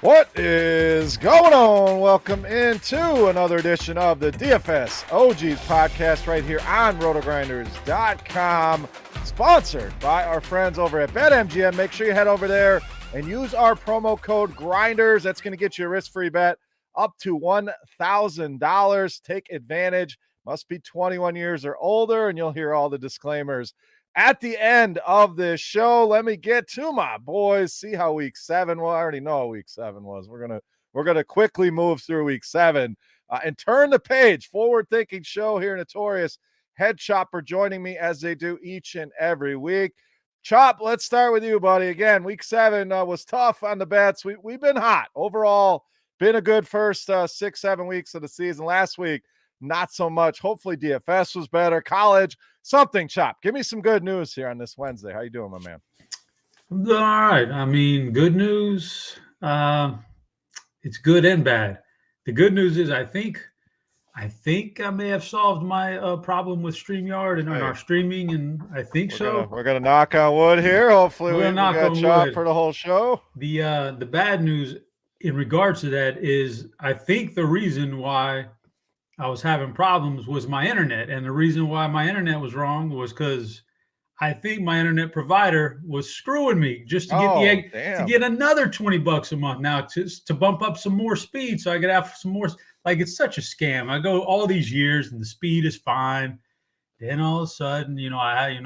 What is going on? Welcome into another edition of the DFS OGs podcast right here on RotoGrinders.com, sponsored by our friends over at BetMGM. Make sure you head over there and use our promo code GRINDERS. That's going to get you a risk-free bet up to $1,000. Take advantage. Must be 21 years or older, and you'll hear all the disclaimers at the end of this show. Let me get to my boys. See how week 7. Well, I already know what week 7 was. We're gonna quickly move through week 7 and turn the page. Forward-thinking show here, Notorious Head Chopper joining me as they do each and every week. Chop, let's start with you, buddy. Again, week 7 was tough on the bets. We've been hot overall. Been a good first 6-7 weeks of the season. Last week, not so much. Hopefully DFS was better. College, something, Chop. Give me some good news here on this Wednesday. How you doing, my man? I'm doing all right. I mean, good news. It's good and bad. The good news is I think I may have solved my problem with StreamYard and our streaming, and I think We're gonna knock on wood here. Hopefully we got Chop wood for the whole show. The bad news in regards to that is I think the reason why I was having problems was my internet, and the reason why my internet was wrong was because I think my internet provider was screwing me just to get another $20 a month now to bump up some more speed so I could have some more. Like, it's such a scam. I go all these years and the speed is fine. Then all of a sudden, I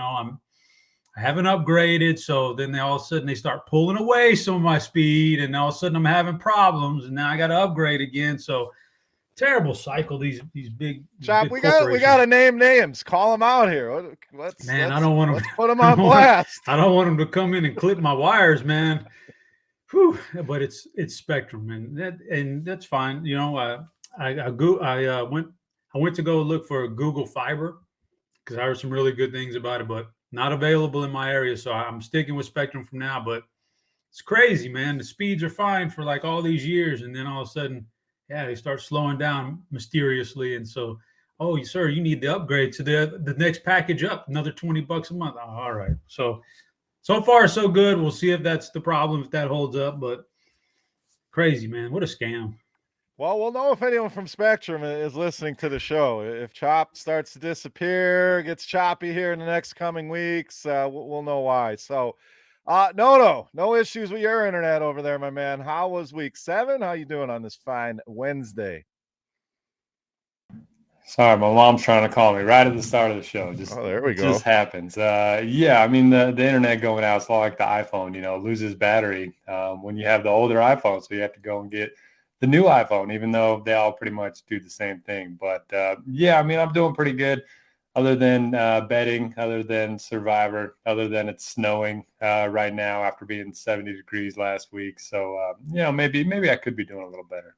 haven't upgraded. So then all of a sudden they start pulling away some of my speed, and all of a sudden I'm having problems, and now I got to upgrade again. So terrible cycle. These big Chop. We got to name names. Call them out here. I don't want them. Let's put them on blast. I don't want them to come in and clip my wires, man. Whew. But it's Spectrum, and that's fine. I went to go look for Google Fiber because I heard some really good things about it, but not available in my area. So I'm sticking with Spectrum from now. But it's crazy, man. The speeds are fine for like all these years, and then all of a sudden, they start slowing down mysteriously. And so, sir, you need to upgrade to the next package up, another $20 a month. Oh, all right. So far, so good. We'll see if that's the problem, if that holds up. But crazy, man. What a scam. Well, we'll know if anyone from Spectrum is listening to the show. If Chop starts to disappear, gets choppy here in the next coming weeks, we'll know why. So, no issues with your internet over there, my man. How was week 7? How you doing on this fine Wednesday? Sorry, my mom's trying to call me right at the start of the show. There we go. Just happens. I mean, the internet going out is like the iPhone, loses battery when you have the older iPhone. So you have to go and get the new iPhone, even though they all pretty much do the same thing. But I mean, I'm doing pretty good other than betting, other than Survivor, other than it's snowing right now after being 70 degrees last week. So, maybe I could be doing a little better.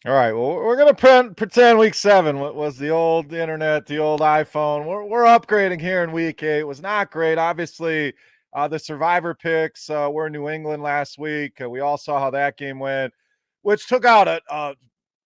All right. Well, we're going to pretend week 7 was the old internet, the old iPhone. We're upgrading here in week 8. It was not great. Obviously, the Survivor picks were in New England last week. We all saw how that game went, which took out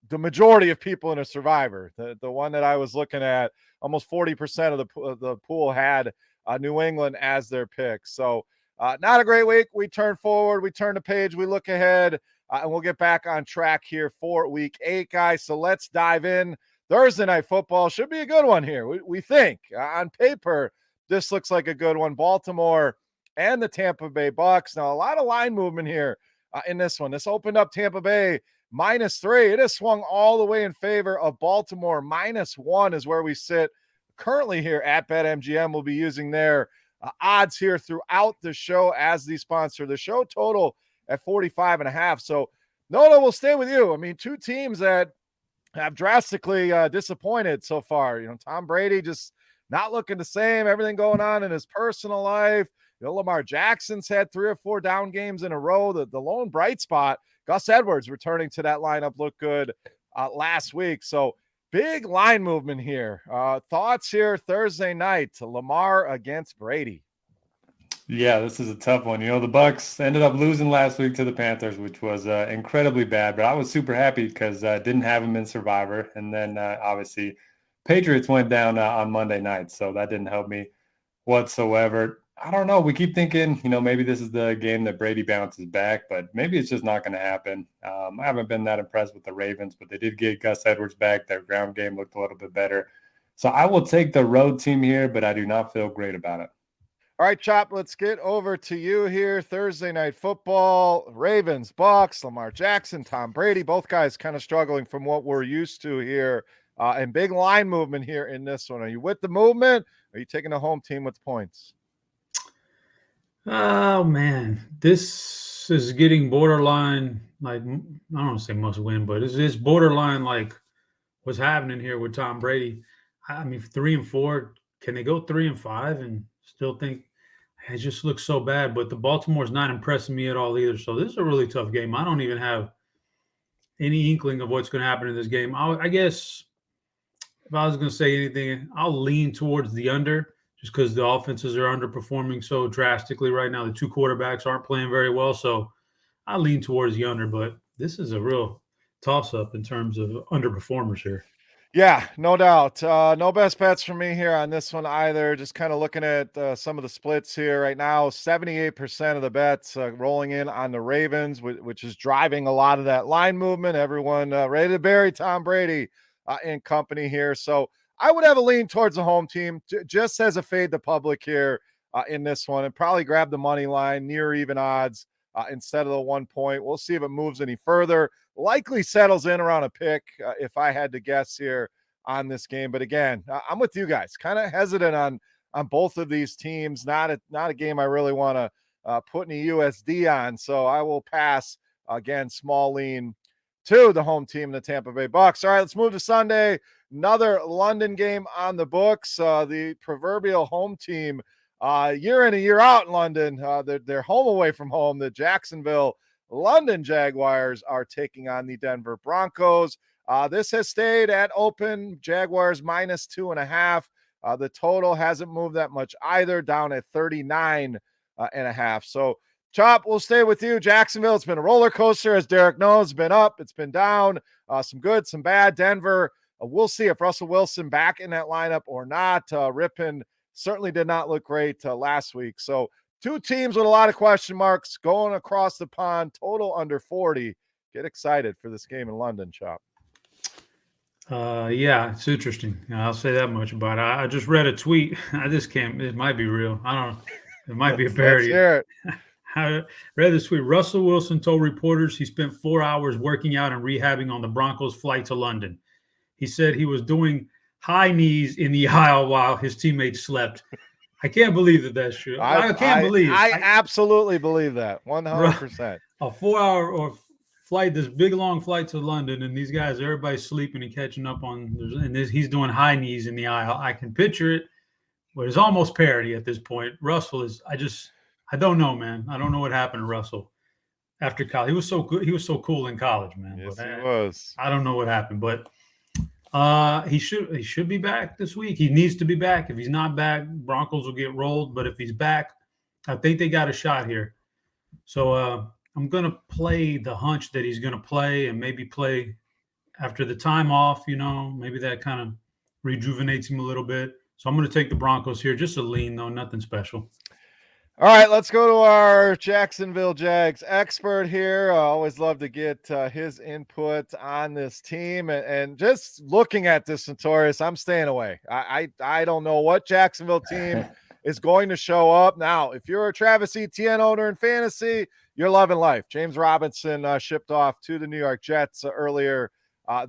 the majority of people in a Survivor. The one that I was looking at, almost 40% of the pool had New England as their pick. So not a great week. We turn forward. We turn the page. We look ahead. And we'll get back on track here for week 8, guys. So let's dive in. Thursday Night Football should be a good one here. We think. On paper, this looks like a good one. Baltimore and the Tampa Bay Bucks. Now, a lot of line movement here in this one. This opened up Tampa Bay -3. It has swung all the way in favor of Baltimore. -1 is where we sit currently here at BetMGM. We'll be using their odds here throughout the show as the sponsor. The show total at 45.5. So, Noto, we'll stay with you. I mean, two teams that have drastically disappointed so far. Tom Brady just not looking the same. Everything going on in his personal life. Lamar Jackson's had 3 or 4 down games in a row. The lone bright spot, Gus Edwards returning to that lineup, looked good last week. So, big line movement here. Thoughts here Thursday night, Lamar against Brady. Yeah, this is a tough one. The Bucs ended up losing last week to the Panthers, which was incredibly bad. But I was super happy because I didn't have them in Survivor. And then, obviously, Patriots went down on Monday night, so that didn't help me whatsoever. I don't know. We keep thinking, maybe this is the game that Brady bounces back, but maybe it's just not going to happen. I haven't been that impressed with the Ravens, but they did get Gus Edwards back. Their ground game looked a little bit better. So I will take the road team here, but I do not feel great about it. All right, Chop, let's get over to you here. Thursday night football, Ravens, Bucks, Lamar Jackson, Tom Brady, both guys kind of struggling from what we're used to here. And big line movement here in this one. Are you with the movement? Or are you taking the home team with points? Oh, man. This is getting borderline, like, I don't want to say must win, but it's borderline like what's happening here with Tom Brady. I mean, 3-4, can they go 3-5 and still think it just looks so bad? But the Baltimore's not impressing me at all either. So this is a really tough game. I don't even have any inkling of what's going to happen in this game. I guess if I was going to say anything, I'll lean towards the under just because the offenses are underperforming so drastically right now. The two quarterbacks aren't playing very well. So I lean towards the under, but this is a real toss-up in terms of underperformers here. Yeah, no doubt. No best bets for me here on this one either. Just kind of looking at some of the splits here right now. 78% of the bets rolling in on the Ravens, which is driving a lot of that line movement. Everyone ready to bury Tom Brady and company here. So I would have a lean towards the home team, just as a fade the public here in this one, and probably grab the money line near even odds instead of the 1 point. We'll see if it moves any further. Likely settles in around a pick if I had to guess here on this game. But again, I'm with you guys. Kind of hesitant on both of these teams. Not a game I really want to put any USD on. So I will pass again. Small lean to the home team, the Tampa Bay Bucks. All right, let's move to Sunday. Another London game on the books. The proverbial home team. Year in and year out in London. They're home away from home. The Jacksonville London Jaguars are taking on the Denver Broncos. This has stayed at open. Jaguars -2.5. The total hasn't moved that much either, down at 39.5. So, Chop, we'll stay with you. Jacksonville, it's been a roller coaster, as Derek knows. It's been up, it's been down, some good, some bad. Denver, we'll see if Russell Wilson back in that lineup or not. Rippon certainly did not look great last week. So, two teams with a lot of question marks going across the pond, total under 40. Get excited for this game in London, Chop. Yeah, it's interesting. I'll say that much about it. I just read a tweet. I just can't, it might be real. I don't know. It might be a parody. Let's hear it. I read this tweet. Russell Wilson told reporters he spent 4 hours working out and rehabbing on the Broncos' flight to London. He said he was doing high knees in the aisle while his teammates slept. I can't believe that that's true. I absolutely believe that. 100%. A 4-hour or flight, this big long flight to London, and these guys, everybody's sleeping and catching up on, and he's doing high knees in the aisle. I can picture it, but it's almost parody at this point. Russell is, I don't know, man. I don't know what happened to Russell after college. He was so good. He was so cool in college, man. Yes, he was. I don't know what happened, but he should be back this week. He needs to be back. If he's not back, Broncos will get rolled. But if he's back, I think they got a shot here. So I'm going to play the hunch that he's going to play and maybe play after the time off, maybe that kind of rejuvenates him a little bit. So I'm going to take the Broncos here. Just a lean, though, nothing special. All right, let's go to our Jacksonville Jags expert here. I always love to get his input on this team. And just looking at this, Notorious, I'm staying away. I don't know what Jacksonville team is going to show up. Now, if you're a Travis Etienne owner in fantasy, you're loving life. James Robinson shipped off to the New York Jets earlier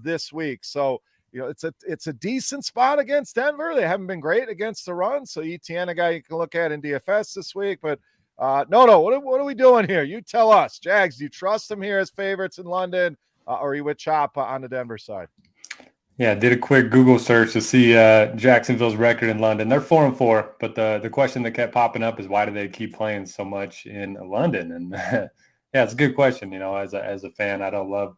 this week. So, it's a decent spot against Denver. They haven't been great against the run. So Etienne, a guy you can look at in DFS this week. But no, what are we doing here? You tell us. Jags, do you trust them here as favorites in London, or are you with Chop on the Denver side? Yeah, did a quick Google search to see Jacksonville's record in London. They're 4-4, but the question that kept popping up is why do they keep playing so much in London? And yeah, it's a good question. As a fan, I don't love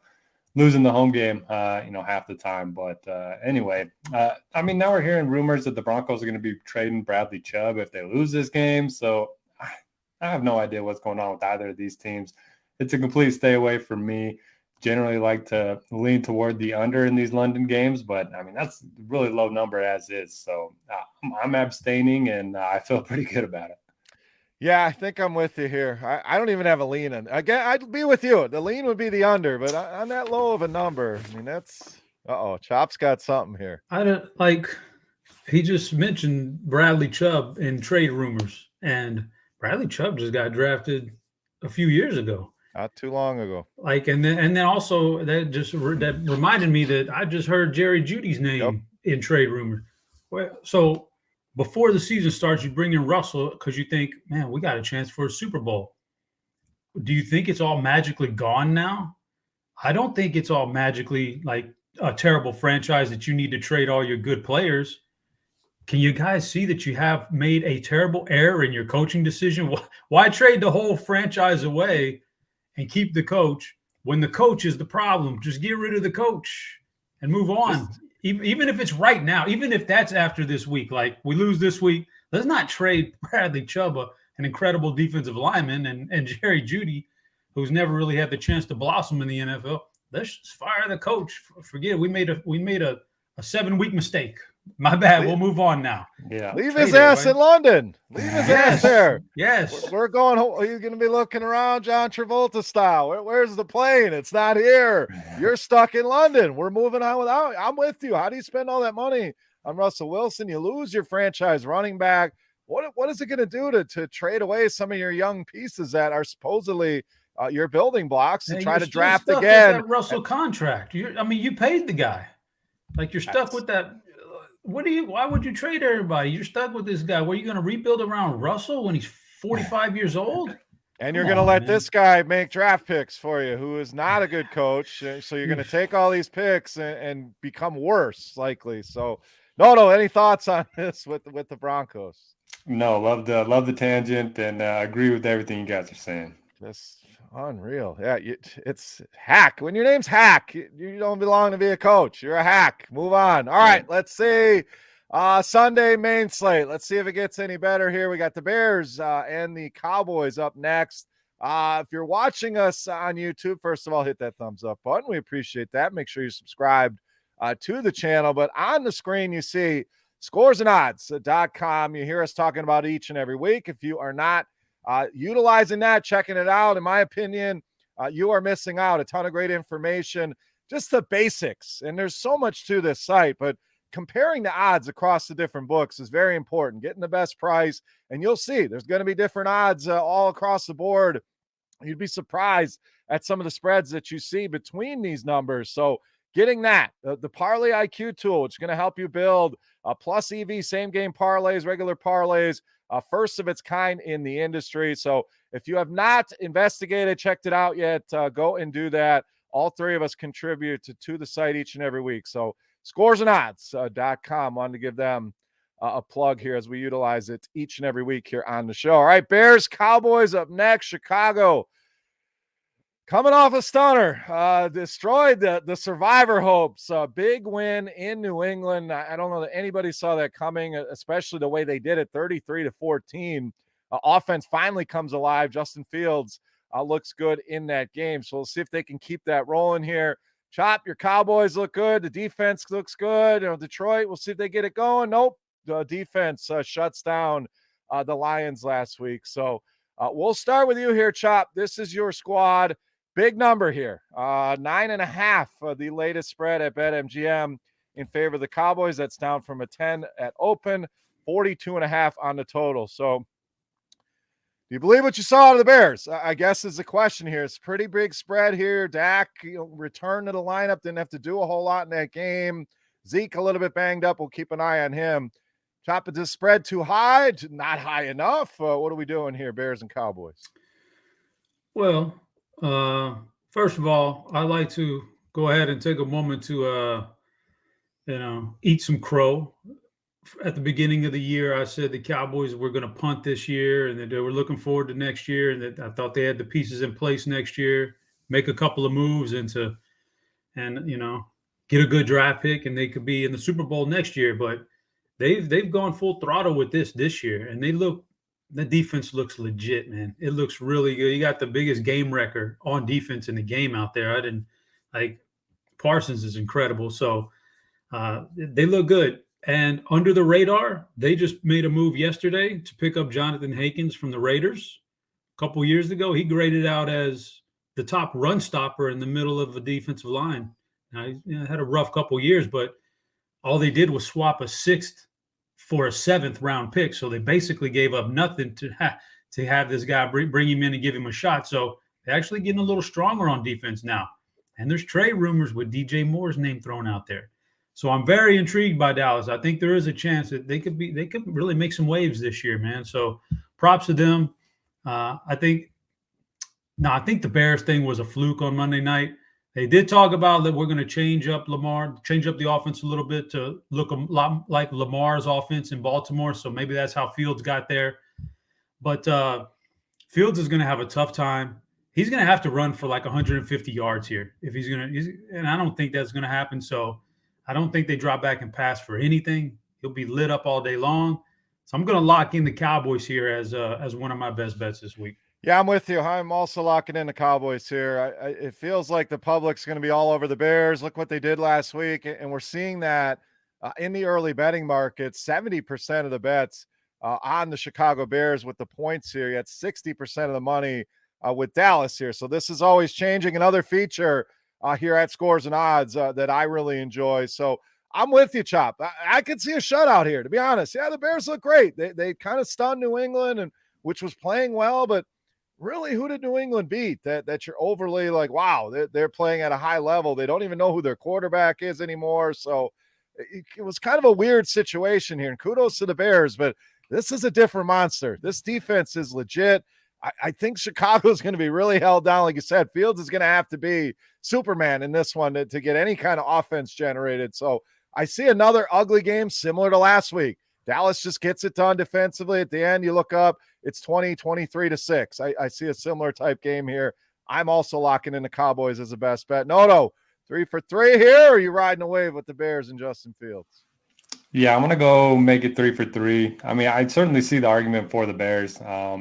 losing the home game, half the time. But anyway, now we're hearing rumors that the Broncos are going to be trading Bradley Chubb if they lose this game. So I have no idea what's going on with either of these teams. It's a complete stay away from me. Generally like to lean toward the under in these London games, but that's a really low number as is. So I'm abstaining, and I feel pretty good about it. Yeah, I think I'm with you here. I don't even have a lean in. Again, I'd be with you. The lean would be the under, but on that low of a number, I mean, that's Chop's got something here. I don't like. He just mentioned Bradley Chubb in trade rumors, and Bradley Chubb just got drafted a few years ago. Not too long ago. Like, and then also that reminded me that I just heard Jerry Judy's name in trade rumor. Well, so before the season starts, you bring in Russell because you think, man, we got a chance for a Super Bowl. Do you think it's all magically gone now? I don't think it's all magically like a terrible franchise that you need to trade all your good players. Can you guys see that you have made a terrible error in your coaching decision? Why trade the whole franchise away and keep the coach when the coach is the problem? Just get rid of the coach and move on. Even if it's right now, even if that's after this week, like we lose this week, let's not trade Bradley Chubb, an incredible defensive lineman, and Jerry Jeudy, who's never really had the chance to blossom in the NFL. Let's just fire the coach. Forget it. We made a 7-week mistake. My bad. We'll move on now. Yeah. Leave his ass in London. Leave his ass there. Yes. We're going. He's going to be looking around John Travolta style. Where's the plane? It's not here. You're stuck in London. We're moving on without. I'm with you. How do you spend all that money on Russell Wilson? You lose your franchise running back. What is it going to do to trade away some of your young pieces that are supposedly your building blocks and try to draft again? That Russell contract. You paid the guy. Like you're stuck with that. Why would you trade everybody? You're stuck with this guy. Were you going to rebuild around Russell when he's 45 years old? And you're going to let this guy make draft picks for you, who is not a good coach. So you're going to take all these picks and become worse, likely. So, no. Any thoughts on this with the Broncos? No, love the tangent and agree with everything you guys are saying. Just unreal. Yeah, it's hack. When your name's Hack, you don't belong to be a coach. You're a hack. Move on. All right, let's see. Sunday main slate. Let's see if it gets any better here. We got the Bears and the Cowboys up next. If you're watching us on YouTube, first of all, hit that thumbs up button. We appreciate that. Make sure you're subscribed to the channel. But on the screen, you see scoresandodds.com. You hear us talking about each and every week. If you are not utilizing that, checking it out, in my opinion, you are missing out. A ton of great information, just the basics. And there's so much to this site, but comparing the odds across the different books is very important. Getting the best price, and you'll see there's going to be different odds all across the board. You'd be surprised at some of the spreads that you see between these numbers. So getting that, the Parlay IQ tool, which is going to help you build plus EV, same game parlays, regular parlays, first of its kind in the industry. So if you have not investigated, checked it out yet, go and do that. All three of us contribute to the site each and every week. So scoresandodds.com. Wanted to give them a plug here as we utilize it each and every week here on the show. All right, Bears, Cowboys up next. Chicago coming off a stunner, destroyed the survivor hopes. Big win in New England. I don't know that anybody saw that coming, especially the way they did it, 33-14. Offense finally comes alive. Justin Fields looks good in that game. So we'll see if they can keep that rolling here. Chop, your Cowboys look good. The defense looks good. Detroit, we'll see if they get it going. Nope. The defense shuts down the Lions last week. So we'll start with you here, Chop. This is your squad. Big number here, 9.5, the latest spread at BetMGM in favor of the Cowboys. That's down from a 10 at open, 42.5 on the total. So do you believe what you saw out of the Bears? I guess is the question here. It's a pretty big spread here. Dak returned to the lineup, didn't have to do a whole lot in that game. Zeke a little bit banged up. We'll keep an eye on him. Chop, is this spread too high? Not high enough? What are we doing here, Bears and Cowboys? Well, first of all, I like to go ahead and take a moment to, eat some crow. At the beginning of the year, I said the Cowboys were going to punt this year and that they were looking forward to next year and that I thought they had the pieces in place next year, make a couple of moves and get a good draft pick and they could be in the Super Bowl next year. But they've gone full throttle with this year and the defense looks legit, man. It looks really good. You got the biggest game record on defense in the game out there. Parsons is incredible. So they look good. And under the radar, they just made a move yesterday to pick up Jonathan Hankins from the Raiders. A couple years ago, he graded out as the top run stopper in the middle of the defensive line. Now, he had a rough couple years, but all they did was swap a 6th for a 7th round pick. So they basically gave up nothing to have this guy bring him in and give him a shot. So they're actually getting a little stronger on defense now. And there's trade rumors with DJ Moore's name thrown out there. So I'm very intrigued by Dallas. I think there is a chance that they could really make some waves this year, man. So props to them. I think the Bears thing was a fluke on Monday night. They did talk about that we're going to change up the offense a little bit to look a lot like Lamar's offense in Baltimore. So maybe that's how Fields got there. But Fields is going to have a tough time. He's going to have to run for like 150 yards here if he's going to. And I don't think that's going to happen. So I don't think they drop back and pass for anything. He'll be lit up all day long. So I'm going to lock in the Cowboys here as one of my best bets this week. Yeah, I'm with you. I'm also locking in the Cowboys here. It feels like the public's going to be all over the Bears. Look what they did last week. And we're seeing that in the early betting market, 70% of the bets on the Chicago Bears with the points here. You had 60% of the money with Dallas here. So this is always changing. Another feature here at Scores and Odds that I really enjoy. So I'm with you, Chop. I could see a shutout here, to be honest. Yeah, the Bears look great. They kind of stunned New England, and which was playing well, but really, who did New England beat that you're overly like, wow, they're playing at a high level. They don't even know who their quarterback is anymore. So it was kind of a weird situation here. And kudos to the Bears, but this is a different monster. This defense is legit. I think Chicago is going to be really held down. Like you said, Fields is going to have to be Superman in this one to get any kind of offense generated. So I see another ugly game similar to last week. Dallas just gets it done defensively. At the end, you look up, it's 23-6. I see a similar type game here. I'm also locking in the Cowboys as a best bet. No, 3 for 3 here, or are you riding a wave with the Bears and Justin Fields? Yeah, I'm going to go make it 3 for 3. I mean, I certainly see the argument for the Bears.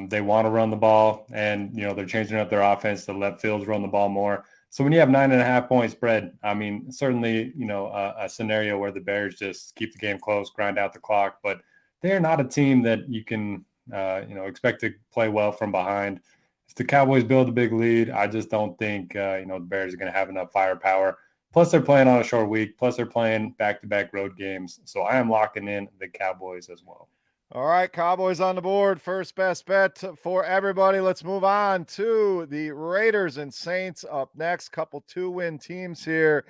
They want to run the ball, and, they're changing up their offense to let Fields run the ball more. So when you have 9.5 point spread, I mean, certainly, a scenario where the Bears just keep the game close, grind out the clock, but they're not a team that you can, expect to play well from behind. If the Cowboys build a big lead, I just don't think, the Bears are going to have enough firepower. Plus, they're playing on a short week. Plus, they're playing back-to-back road games. So I am locking in the Cowboys as well. All right, Cowboys on the board. First best bet for everybody. Let's move on to the Raiders and Saints up next. Couple 2-win teams here.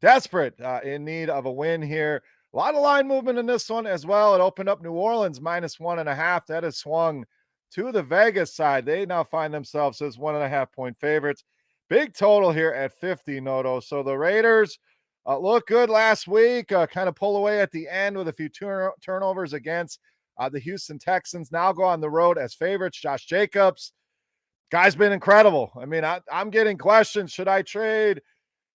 Desperate, in need of a win here. A lot of line movement in this one as well. It opened up New Orleans -1.5. That has swung to the Vegas side. They now find themselves as 1.5 point favorites. Big total here at 50, Noto. So the Raiders look good last week, kind of pull away at the end with a few turnovers against the Houston Texans. Now go on the road as favorites. Josh Jacobs, guy's been incredible. I mean, I'm getting questions. Should I trade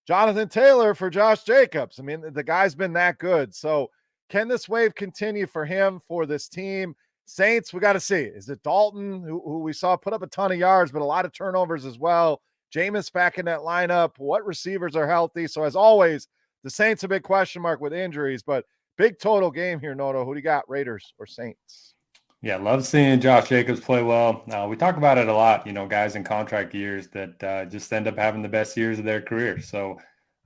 Jonathan Taylor for Josh Jacobs? I mean, the guy's been that good. So can this wave continue for him, for this team? Saints, we got to see. Is it Dalton, who we saw put up a ton of yards, but a lot of turnovers as well? Jameis back in that lineup. What receivers are healthy? So as always, the Saints a big question mark with injuries, but big total game here, Noto. Who do you got, Raiders or Saints? Yeah, love seeing Josh Jacobs play well. We talk about it a lot, guys in contract years that just end up having the best years of their career. So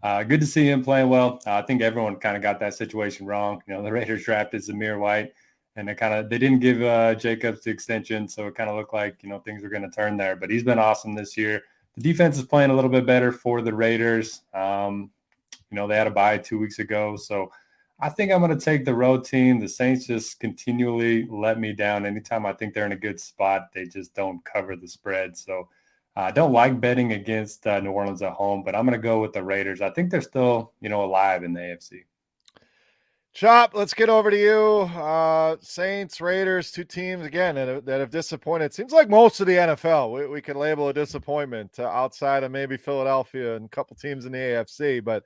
good to see him playing well. I think everyone kind of got that situation wrong. The Raiders drafted Zamir White, and they didn't give Jacobs the extension, so it kind of looked like, things were going to turn there. But he's been awesome this year. The defense is playing a little bit better for the Raiders. They had a bye 2 weeks ago, so I think I'm going to take the road team. The Saints just continually let me down. Anytime I think they're in a good spot, they just don't cover the spread. So I don't like betting against New Orleans at home, but I'm going to go with the Raiders. I think they're still, alive in the AFC. Chop, let's get over to you. Saints, Raiders, two teams, again, that have disappointed. Seems like most of the NFL, we can label a disappointment outside of maybe Philadelphia and a couple teams in the AFC. But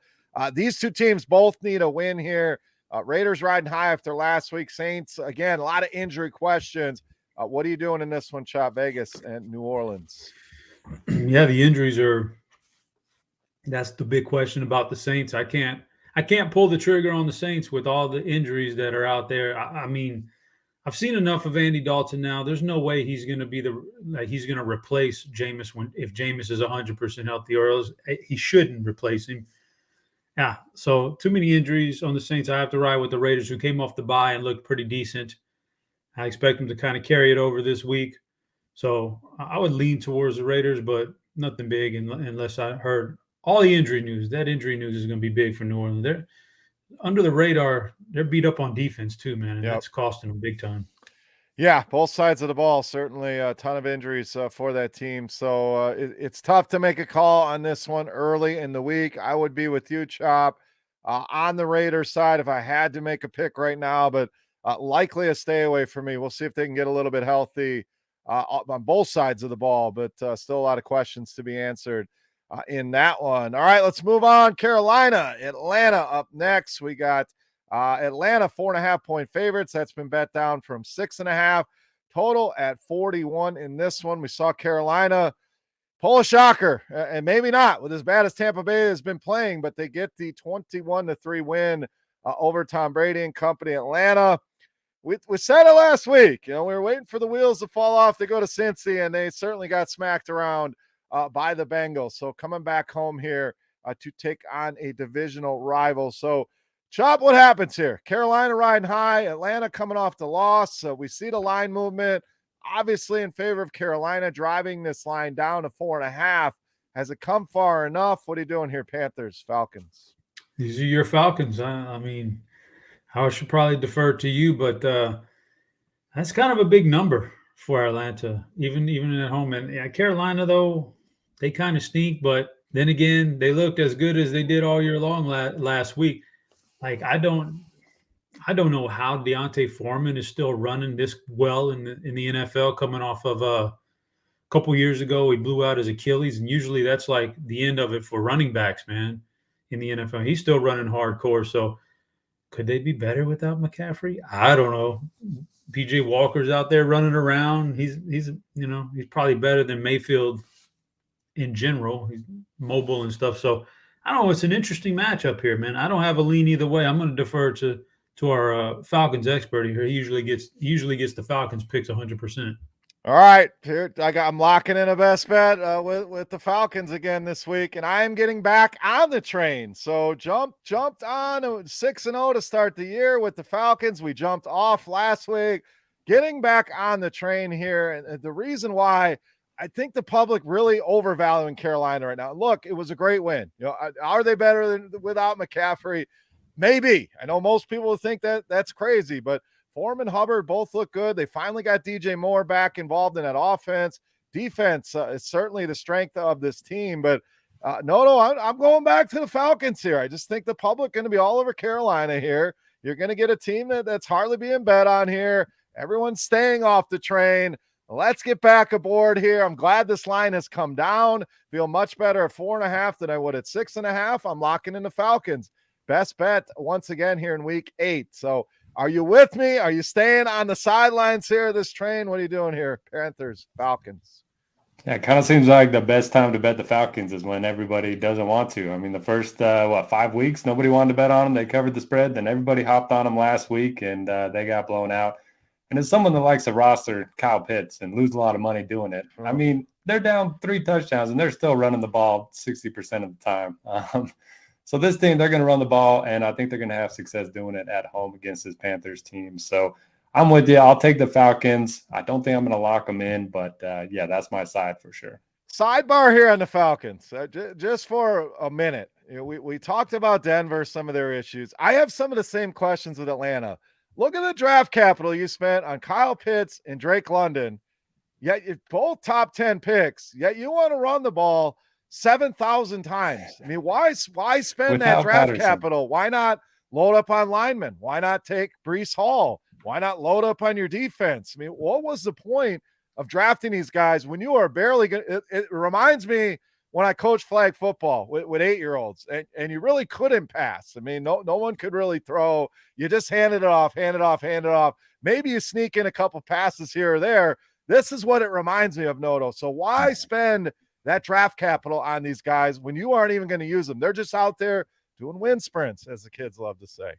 these two teams both need a win here. Raiders riding high after last week. Saints, again, a lot of injury questions. What are you doing in this one, Chop? Vegas and New Orleans? Yeah, the injuries that's the big question about the Saints. I I can't pull the trigger on the Saints with all the injuries that are out there. I mean, I've seen enough of Andy Dalton now. There's no way he's going to be he's going to replace Jameis if Jameis is 100% healthy, or else he shouldn't replace him. Yeah, so too many injuries on the Saints. I have to ride with the Raiders, who came off the bye and looked pretty decent. I expect them to kind of carry it over this week. So I would lean towards the Raiders, but nothing big unless I heard all the injury news. That injury news is going to be big for New Orleans. They're under the radar. They're beat up on defense too, man, and that's costing them big time. Yeah, both sides of the ball, certainly a ton of injuries for that team. So it's tough to make a call on this one early in the week. I would be with you, Chop, on the Raiders side if I had to make a pick right now, but likely a stay away for me. We'll see if they can get a little bit healthy on both sides of the ball, but still a lot of questions to be answered in that one. All right, let's move on. Carolina, Atlanta up next. We got Atlanta 4.5-point favorites. That's been bet down from 6.5. Total at 41 in this one. We saw Carolina pull a shocker, and maybe not with as bad as Tampa Bay has been playing, but they get the 21-3 win over Tom Brady and company. Atlanta, we said it last week. We were waiting for the wheels to fall off. They go to Cincy, and they certainly got smacked around by the Bengals. So coming back home here to take on a divisional rival. So Chop, what happens here? Carolina riding high, Atlanta coming off the loss. So we see the line movement, obviously in favor of Carolina, driving this line down to 4.5. Has it come far enough? What are you doing here, Panthers, Falcons? These are your Falcons. I mean, I should probably defer to you, but that's kind of a big number for Atlanta, even at home. And Carolina, though, they kind of stink. But then again, they looked as good as they did all year long last week. Like, I don't know how Deontay Foreman is still running this well in the NFL, coming off of a couple years ago he blew out his Achilles, and usually that's like the end of it for running backs, man, in the NFL. He's still running hardcore. So could they be better without McCaffrey? I don't know. PJ Walker's out there running around. He's probably better than Mayfield in general. He's mobile and stuff. So I don't know. It's an interesting matchup here, man. I don't have a lean either way. I'm going to defer to our Falcons expert here. He usually gets the Falcons picks 100%. All right, here I'm locking in a best bet with the Falcons again this week, and I am getting back on the train. So jumped on 6-0 to start the year with the Falcons. We jumped off last week, getting back on the train here, and the reason why. I think the public really overvaluing Carolina right now. Look, it was a great win. Are they better than without McCaffrey? Maybe. I know most people think that's crazy, but Foreman, Hubbard both look good. They finally got DJ Moore back involved in that offense. Defense is certainly the strength of this team, but no, I'm going back to the Falcons here. I just think the public going to be all over Carolina here. You're going to get a team that's hardly being bet on here. Everyone's staying off the train. Let's get back aboard here. I'm glad this line has come down. Feel much better at 4.5 than I would at 6.5. I'm locking in the Falcons. Best bet once again here in week 8. So are you with me? Are you staying on the sidelines here of this train? What are you doing here? Panthers, Falcons. Yeah, it kind of seems like the best time to bet the Falcons is when everybody doesn't want to. I mean, the first, 5 weeks, nobody wanted to bet on them. They covered the spread. Then everybody hopped on them last week, and they got blown out. And as someone that likes to roster Kyle Pitts and lose a lot of money doing it, I mean, they're down 3 touchdowns, and they're still running the ball 60% of the time. So this team, they're going to run the ball, and I think they're going to have success doing it at home against this Panthers team. So I'm with you. I'll take the Falcons. I don't think I'm going to lock them in, but, yeah, that's my side for sure. Sidebar here on the Falcons, just for a minute. We talked about Denver, some of their issues. I have some of the same questions with Atlanta. Look at the draft capital you spent on Kyle Pitts and Drake London. Yet you're both top 10 picks. Yet you want to run the ball 7,000 times. I mean, why spend that draft capital? Why not load up on linemen? Why not take Breece Hall? Why not load up on your defense? I mean, what was the point of drafting these guys when you are barely good? It reminds me when I coached flag football with 8-year-olds, and you really couldn't pass. I mean, no one could really throw. You just handed it off. Maybe you sneak in a couple passes here or there. This is what it reminds me of, Noto. So why spend that draft capital on these guys when you aren't even going to use them? They're just out there doing wind sprints, as the kids love to say.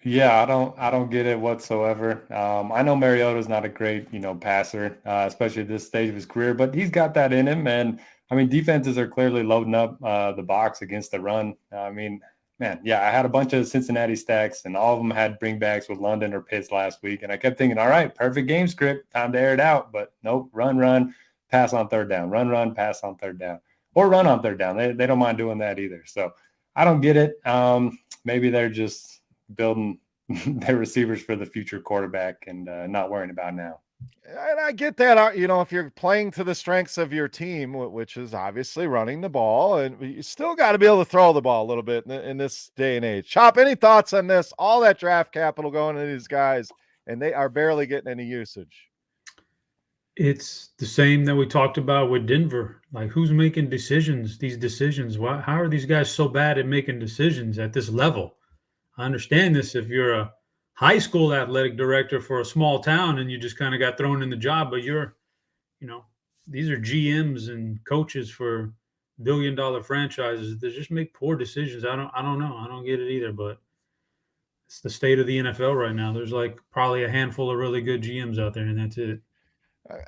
Yeah, I don't get it whatsoever. I know Mariota's not a great, passer, especially at this stage of his career, but he's got that in him. And I mean, defenses are clearly loading up the box against the run. I mean, man, yeah, I had a bunch of Cincinnati stacks, and all of them had bringbacks with London or Pitts last week, and I kept thinking, all right, perfect game script, time to air it out. But nope, run, pass on third down, run, pass on third down, or run on third down. They don't mind doing that either. So I don't get it. Maybe they're just building their receivers for the future quarterback and not worrying about now. And I get that, if you're playing to the strengths of your team, which is obviously running the ball, and you still got to be able to throw the ball a little bit in this day and age. Chop, any thoughts on this? All that draft capital going into these guys, and they are barely getting any usage. It's the same that we talked about with Denver. Like, who's making these decisions? How are these guys so bad at making decisions at this level? I understand this if you're a high school athletic director for a small town and you just kind of got thrown in the job, but these are GMs and coaches for billion-dollar franchises that just make poor decisions. I don't know. I don't get it either, but it's the state of the NFL right now. There's like probably a handful of really good GMs out there, and that's it.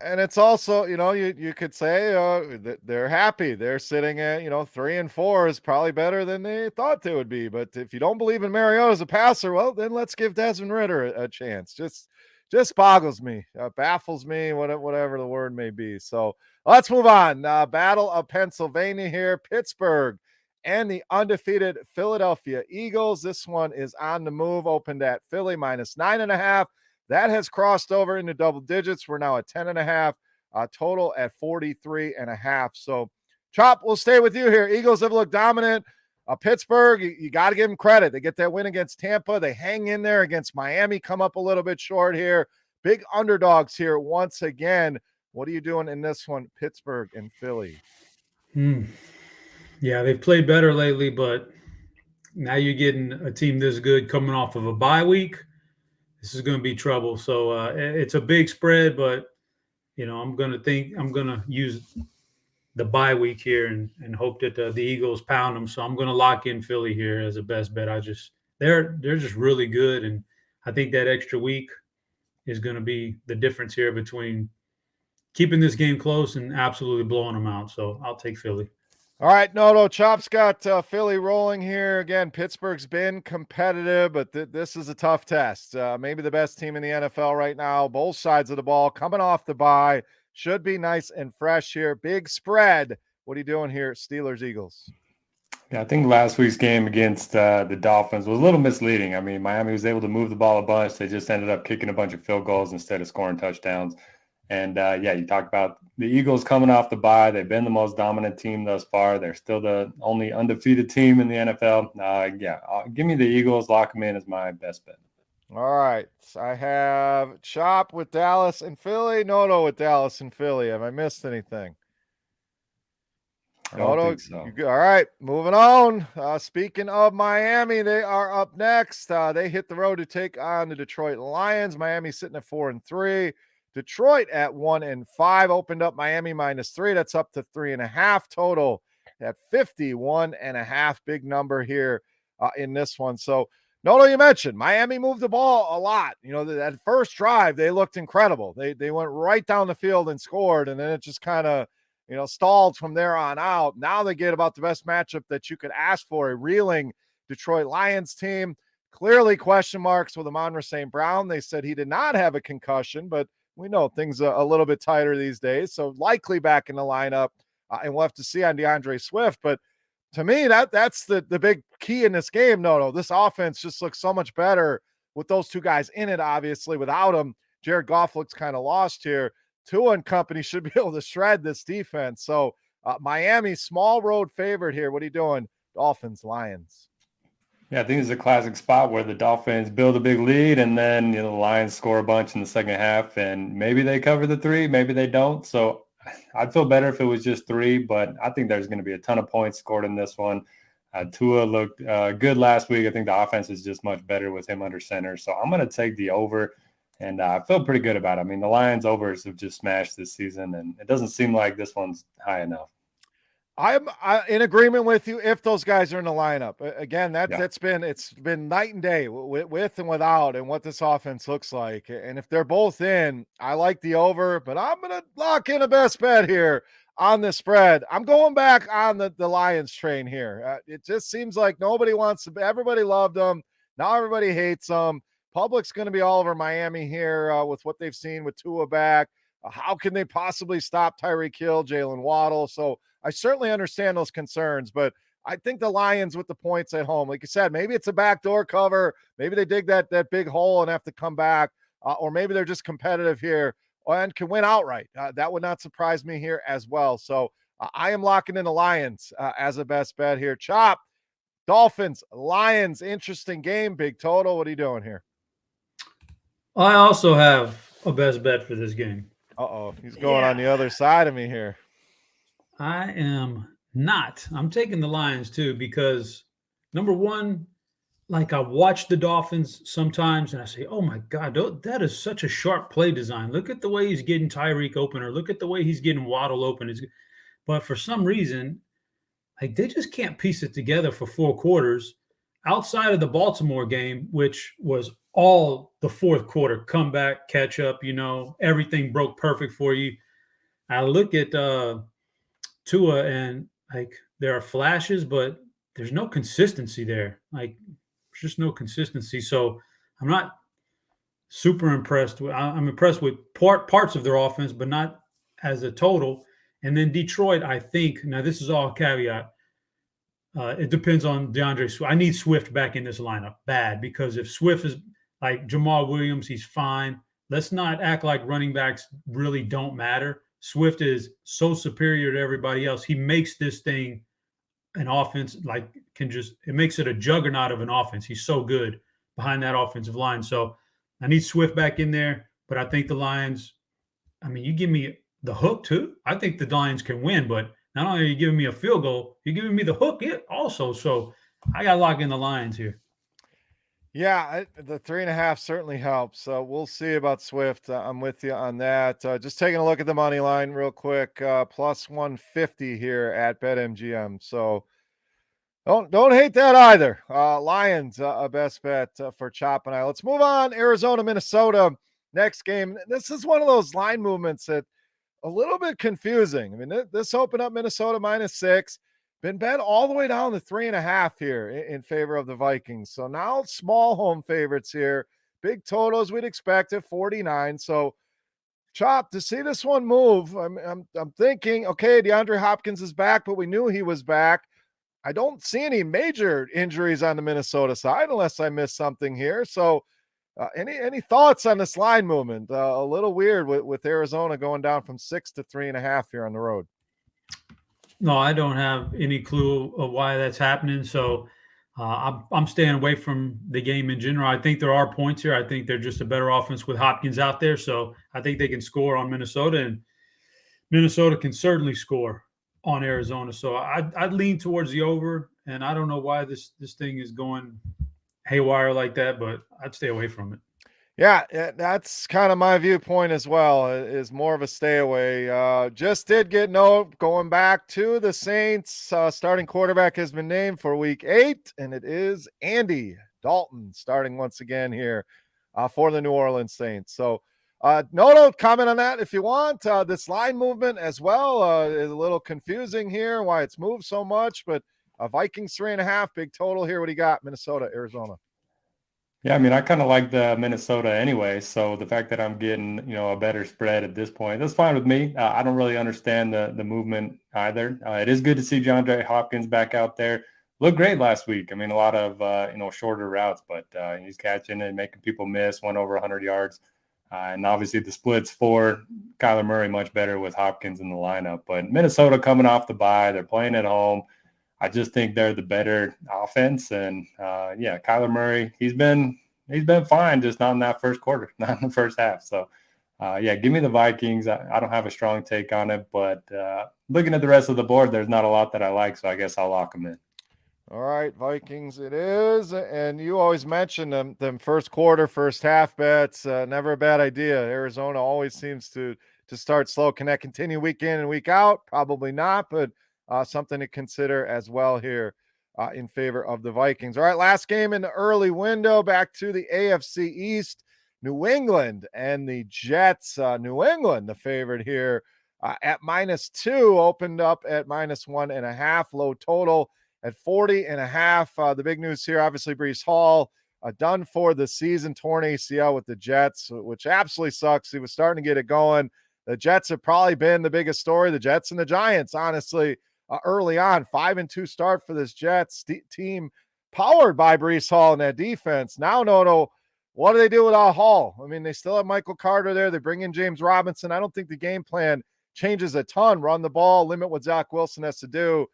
And it's also, you could say that they're happy. They're sitting at, 3-4 is probably better than they thought they would be. But if you don't believe in Mariota as a passer, well, then let's give Desmond Ridder a chance. Just boggles me, baffles me, whatever the word may be. So let's move on. Battle of Pennsylvania here, Pittsburgh and the undefeated Philadelphia Eagles. This one is on the move, opened at Philly -9.5. That has crossed over into double digits. We're now at 10.5, total at 43.5. So, Chop, we'll stay with you here. Eagles have looked dominant. Pittsburgh, you got to give them credit. They get that win against Tampa. They hang in there against Miami, come up a little bit short here. Big underdogs here once again. What are you doing in this one, Pittsburgh and Philly? Yeah, they've played better lately, but now you're getting a team this good coming off of a bye week. This is going to be trouble. So it's a big spread, but I'm going to use the bye week here and hope that the Eagles pound them. So I'm going to lock in Philly here as a best bet. They're just really good, and I think that extra week is going to be the difference here between keeping this game close and absolutely blowing them out. So I'll take Philly. All right, Noto, Chop's got Philly rolling here. Again, Pittsburgh's been competitive, but this is a tough test. Maybe the best team in the NFL right now, both sides of the ball, coming off the bye. Should be nice and fresh here. Big spread. What are you doing here, Steelers, Eagles? Yeah, I think last week's game against the Dolphins was a little misleading. I mean, Miami was able to move the ball a bunch. They just ended up kicking a bunch of field goals instead of scoring touchdowns. And, you talk about the Eagles coming off the bye. They've been the most dominant team thus far. They're still the only undefeated team in the NFL. Give me the Eagles. Lock them in as my best bet. All right. I have Chop with Dallas and Philly. Noto with Dallas and Philly. Have I missed anything? I don't think so. All right, moving on. Speaking of Miami, they are up next. They hit the road to take on the Detroit Lions. Miami sitting at 4-3. Detroit at 1-5. Opened up Miami -3. That's up to 3.5 total at 51.5. Big number here in this one. So, Noto, you mentioned Miami moved the ball a lot. That first drive, they looked incredible. They went right down the field and scored, and then it just kind of stalled from there on out. Now they get about the best matchup that you could ask for, a reeling Detroit Lions team. Clearly question marks with Amon-Ra St. Brown. They said he did not have a concussion, but we know things are a little bit tighter these days. So likely back in the lineup, and we'll have to see on DeAndre Swift. But to me, that's the big key in this game. No, this offense just looks so much better with those two guys in it, obviously. Without them, Jared Goff looks kind of lost here. Tua and company should be able to shred this defense. So Miami, small road favorite here. What are you doing? Dolphins, Lions. Yeah, I think it's a classic spot where the Dolphins build a big lead and then the Lions score a bunch in the second half, and maybe they cover the 3, maybe they don't. So I'd feel better if it was just 3, but I think there's going to be a ton of points scored in this one. Tua looked good last week. I think the offense is just much better with him under center. So I'm going to take the over, and I feel pretty good about it. I mean, the Lions overs have just smashed this season, and it doesn't seem like this one's high enough. I'm in agreement with you if those guys are in the lineup. Again, it's been night and day with and without and what this offense looks like. And if they're both in, I like the over, but I'm going to lock in a best bet here on the spread. I'm going back on the Lions train here. It just seems like nobody wants to, everybody loved them. Now everybody hates them. Public's going to be all over Miami here with what they've seen with Tua back. How can they possibly stop Tyreek Hill, Jalen Waddle? So I certainly understand those concerns, but I think the Lions with the points at home, like you said, maybe it's a backdoor cover. Maybe they dig that big hole and have to come back, or maybe they're just competitive here and can win outright. That would not surprise me here as well. So I am locking in the Lions as a best bet here. Chop, Dolphins, Lions, interesting game, big total. What are you doing here? I also have a best bet for this game. Uh-oh, he's going on the other side of me here. I am not. I'm taking the Lions too because, number one, like I watch the Dolphins sometimes and I say, oh my God, that is such a sharp play design. Look at the way he's getting Tyreek open, or look at the way he's getting Waddle open. But for some reason, like they just can't piece it together for 4 quarters outside of the Baltimore game, which was all the fourth quarter comeback, catch up, everything broke perfect for you. I look at Tua and like there are flashes, but there's no consistency there. Like there's just no consistency. So I'm not super impressed. I'm impressed with parts of their offense, but not as a total. And then Detroit, I think, now this is all caveat. It depends on DeAndre Swift. I need Swift back in this lineup bad, because if Swift is like Jamal Williams, he's fine. Let's not act like running backs really don't matter. Swift is so superior to everybody else. He makes this thing an offense, it makes it a juggernaut of an offense. He's so good behind that offensive line. So I need Swift back in there, but I think the Lions, you give me the hook too. I think the Lions can win, but not only are you giving me a field goal, you're giving me the hook also. So I got to lock in the Lions here. Yeah, the 3.5 certainly helps. We'll see about Swift. I'm with you on that. Just taking a look at the money line real quick. Plus 150 here at BetMGM. So don't hate that either. Lions, a best bet for Chop and I. Let's move on. Arizona, Minnesota, next game. This is one of those line movements that a little bit confusing. This opened up Minnesota -6. Been bet all the way down to 3.5 here in favor of the Vikings. So now small home favorites here. Big totals we'd expect at 49. So Chop, to see this one move, I'm thinking, okay, DeAndre Hopkins is back, but we knew he was back. I don't see any major injuries on the Minnesota side unless I missed something here. So any thoughts on this line movement? A little weird with Arizona going down from 6 to 3.5 here on the road. No, I don't have any clue of why that's happening. So I'm staying away from the game in general. I think there are points here. I think they're just a better offense with Hopkins out there. So I think they can score on Minnesota, and Minnesota can certainly score on Arizona. So I'd lean towards the over, and I don't know why this thing is going haywire like that, but I'd stay away from it. Yeah, that's kind of my viewpoint as well, is more of a stay away. Just did get going back to the Saints. Starting quarterback has been named for week 8, and it is Andy Dalton starting once again here for the New Orleans Saints. So no comment on that if you want. This line movement as well is a little confusing here, why it's moved so much, but Vikings 3.5, big total here. What do you got? Minnesota, Arizona. Yeah, I kind of like the Minnesota anyway. So the fact that I'm getting, a better spread at this point, that's fine with me. I don't really understand the movement either. It is good to see DeAndre Hopkins back out there. Looked great last week. A lot of, shorter routes, but he's catching and making people miss, went over 100 yards. And obviously the splits for Kyler Murray much better with Hopkins in the lineup. But Minnesota coming off the bye, they're playing at home. I just think they're the better offense, and Kyler Murray, he's been fine, just not in that first quarter, not in the first half. So, give me the Vikings. I don't have a strong take on it, but looking at the rest of the board, there's not a lot that I like, so I guess I'll lock them in. All right, Vikings it is, and you always mention them first quarter, first half bets. Never a bad idea. Arizona always seems to start slow. Can that continue week in and week out? Probably not, but something to consider as well here in favor of the Vikings. All right, last game in the early window, back to the AFC East. New England and the Jets. New England, the favorite here at -2, opened up at -1.5, low total at 40.5. The big news here, obviously, Breece Hall done for the season, torn ACL with the Jets, which absolutely sucks. He was starting to get it going. The Jets have probably been the biggest story. The Jets and the Giants, honestly, early on. 5-2 start for this Jets team, powered by Breece Hall and that defense. Now, Noto, what do they do without Hall? I mean, they still have Michael Carter there. They bring in James Robinson. I don't think the game plan changes a ton. Run the ball, limit what Zach Wilson has to do,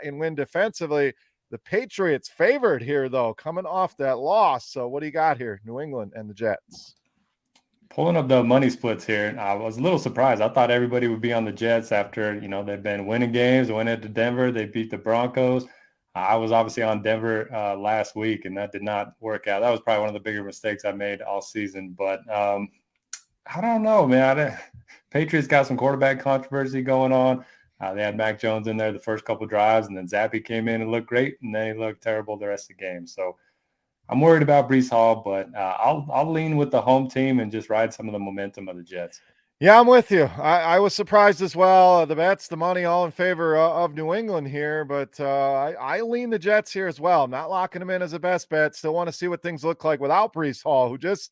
and win defensively. The Patriots favored here, though, coming off that loss. So what do you got here, New England and the Jets? Pulling up the money splits here, I was a little surprised. I thought everybody would be on the Jets after, they've been winning games. They went into Denver. They beat the Broncos. I was obviously on Denver last week, and that did not work out. That was probably one of the bigger mistakes I made all season. But I don't know, man. Patriots got some quarterback controversy going on. They had Mac Jones in there the first couple of drives, and then Zappe came in and looked great, and then he looked terrible the rest of the game. So I'm worried about Breece Hall, but I'll lean with the home team and just ride some of the momentum of the Jets. Yeah, I'm with you. I was surprised as well. The bets, the money, all in favor of New England here, but I lean the Jets here as well. I'm not locking them in as a best bet. Still want to see what things look like without Breece Hall, who just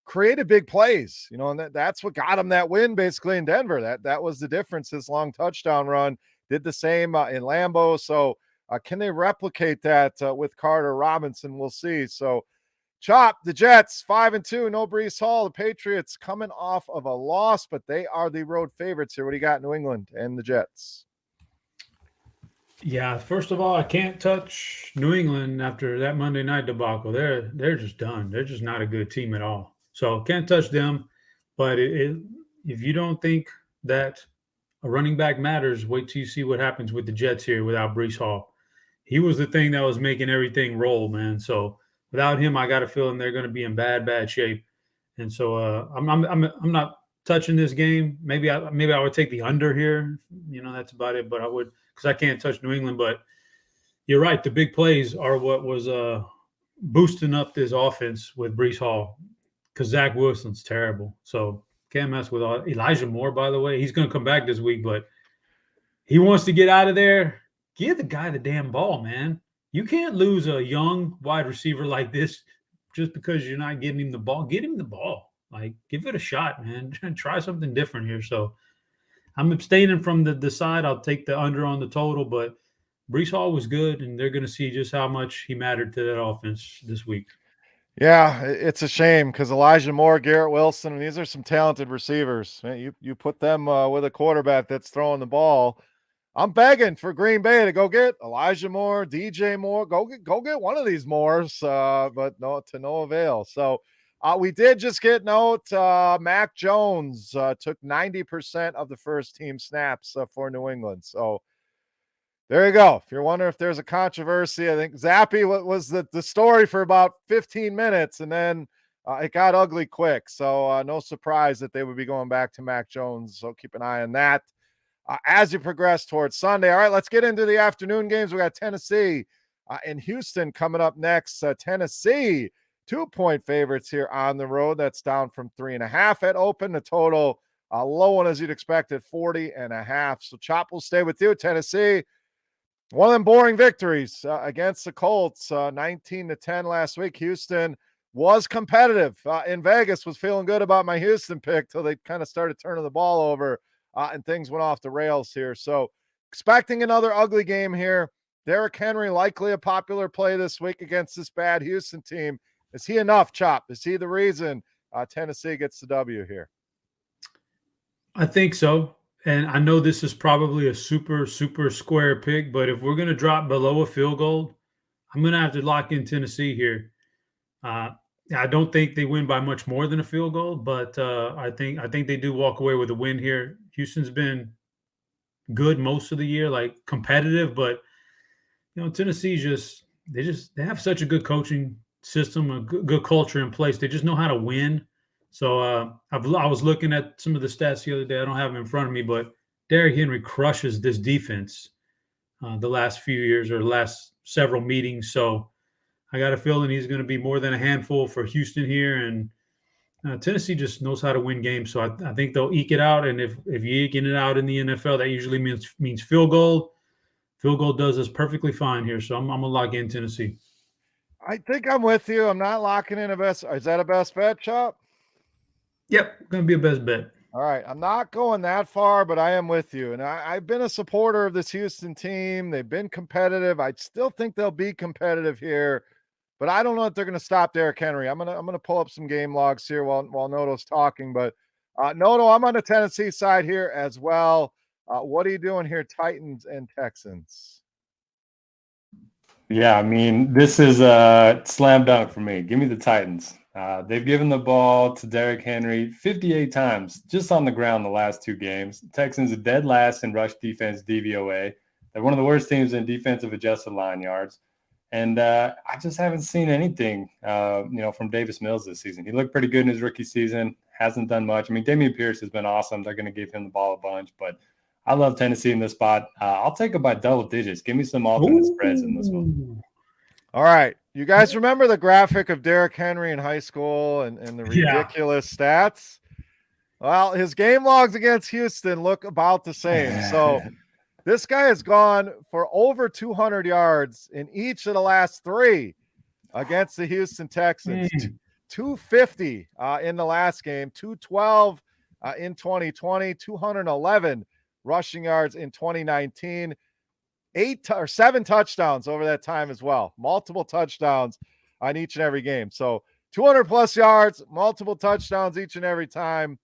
created big plays, and that's what got him that win basically in Denver. That was the difference. His long touchdown run did the same in Lambeau. So can they replicate that with Carter Robinson? We'll see. So Chop, the Jets 5-2, no Breece Hall. The Patriots coming off of a loss, but they are the road favorites here. What do you got, New England and the Jets? Yeah, first of all, I can't touch New England after that Monday night debacle. They're just done. They're just not a good team at all. So can't touch them. But if you don't think that a running back matters, wait till you see what happens with the Jets here without Breece Hall. He was the thing that was making everything roll, man. So without him, I got a feeling they're going to be in bad shape. And so I'm not touching this game. Maybe I would take the under here. That's about it. But I would, because I can't touch New England. But you're right. The big plays are what was boosting up this offense with Breece Hall, because Zach Wilson's terrible. So can't mess with Elijah Moore, by the way. He's going to come back this week, but he wants to get out of there. Give the guy the damn ball, man. You can't lose a young wide receiver like this just because you're not getting him the ball. Get him the ball. Like, give it a shot, man. Try something different here. So I'm abstaining from the side. I'll take the under on the total, but Breece Hall was good, and they're going to see just how much he mattered to that offense this week. Yeah, it's a shame because Elijah Moore, Garrett Wilson, these are some talented receivers. Man, you put them with a quarterback that's throwing the ball. I'm begging for Green Bay to go get Elijah Moore, DJ Moore. Go get one of these Moores, but no, to no avail. So we did just get note. Mac Jones took 90% of the first team snaps for New England. So there you go. If you're wondering if there's a controversy, I think Zappe was the story for about 15 minutes, and then it got ugly quick. So no surprise that they would be going back to Mac Jones. So keep an eye on that as you progress towards Sunday. All right, let's get into the afternoon games. We got Tennessee and Houston coming up next. Tennessee, 2-point favorites here on the road. That's down from 3.5 at open. The total low one, as you'd expect, at 40.5. So Chop will stay with you. Tennessee, one of them boring victories against the Colts, 19-10 last week. Houston was competitive in Vegas. Was feeling good about my Houston pick till they kind of started turning the ball over and things went off the rails here. So expecting another ugly game here. Derrick Henry likely a popular play this week against this bad Houston team. Is he enough, Chop? Is he the reason Tennessee gets the W here? I think so. And I know this is probably a super square pick, but if we're going to drop below a field goal, I'm going to have to lock in Tennessee here. I don't think they win by much more than a field goal, but I think they do walk away with a win here. Houston's been good most of the year, like competitive, but Tennessee they have such a good coaching system, a good culture in place. They just know how to win. So I was looking at some of the stats the other day. I don't have them in front of me, but Derrick Henry crushes this defense. the last few years or last several meetings. So I got a feeling he's going to be more than a handful for Houston here. And Tennessee just knows how to win games. So I think they'll eke it out. And if you eking it out in the NFL, that usually means field goal. Field goal does us perfectly fine here. So I'm going to lock in Tennessee. I think I'm with you. I'm not locking in a best. Is that a best bet, Chop? Yep, going to be a best bet. All right. I'm not going that far, but I am with you. And I've been a supporter of this Houston team. They've been competitive. I still think they'll be competitive here, but I don't know if they're going to stop Derrick Henry. I'm gonna pull up some game logs here while Noto's talking. But Noto, I'm on the Tennessee side here as well. What are you doing here, Titans and Texans? Yeah, I mean, this is a slam dunk for me. Give me the Titans. They've given the ball to Derrick Henry 58 times just on the ground the last 2 games. Texans are dead last in rush defense DVOA. They're one of the worst teams in defensive adjusted line yards. And I just haven't seen anything, from Davis Mills this season. He looked pretty good in his rookie season, hasn't done much. I mean, Dameon Pierce has been awesome. They're going to give him the ball a bunch, but I love Tennessee in this spot. I'll take it by double digits. Give me some alternate spreads in this one. All right. You guys remember the graphic of Derrick Henry in high school and the ridiculous stats? Well, his game logs against Houston look about the same. So this guy has gone for over 200 yards in each of the last 3 against the Houston Texans. 250 in the last game, 212 in 2020, 211 rushing yards in 2019. 7 touchdowns over that time as well. Multiple touchdowns on each and every game. So 200 plus yards, multiple touchdowns each and every time.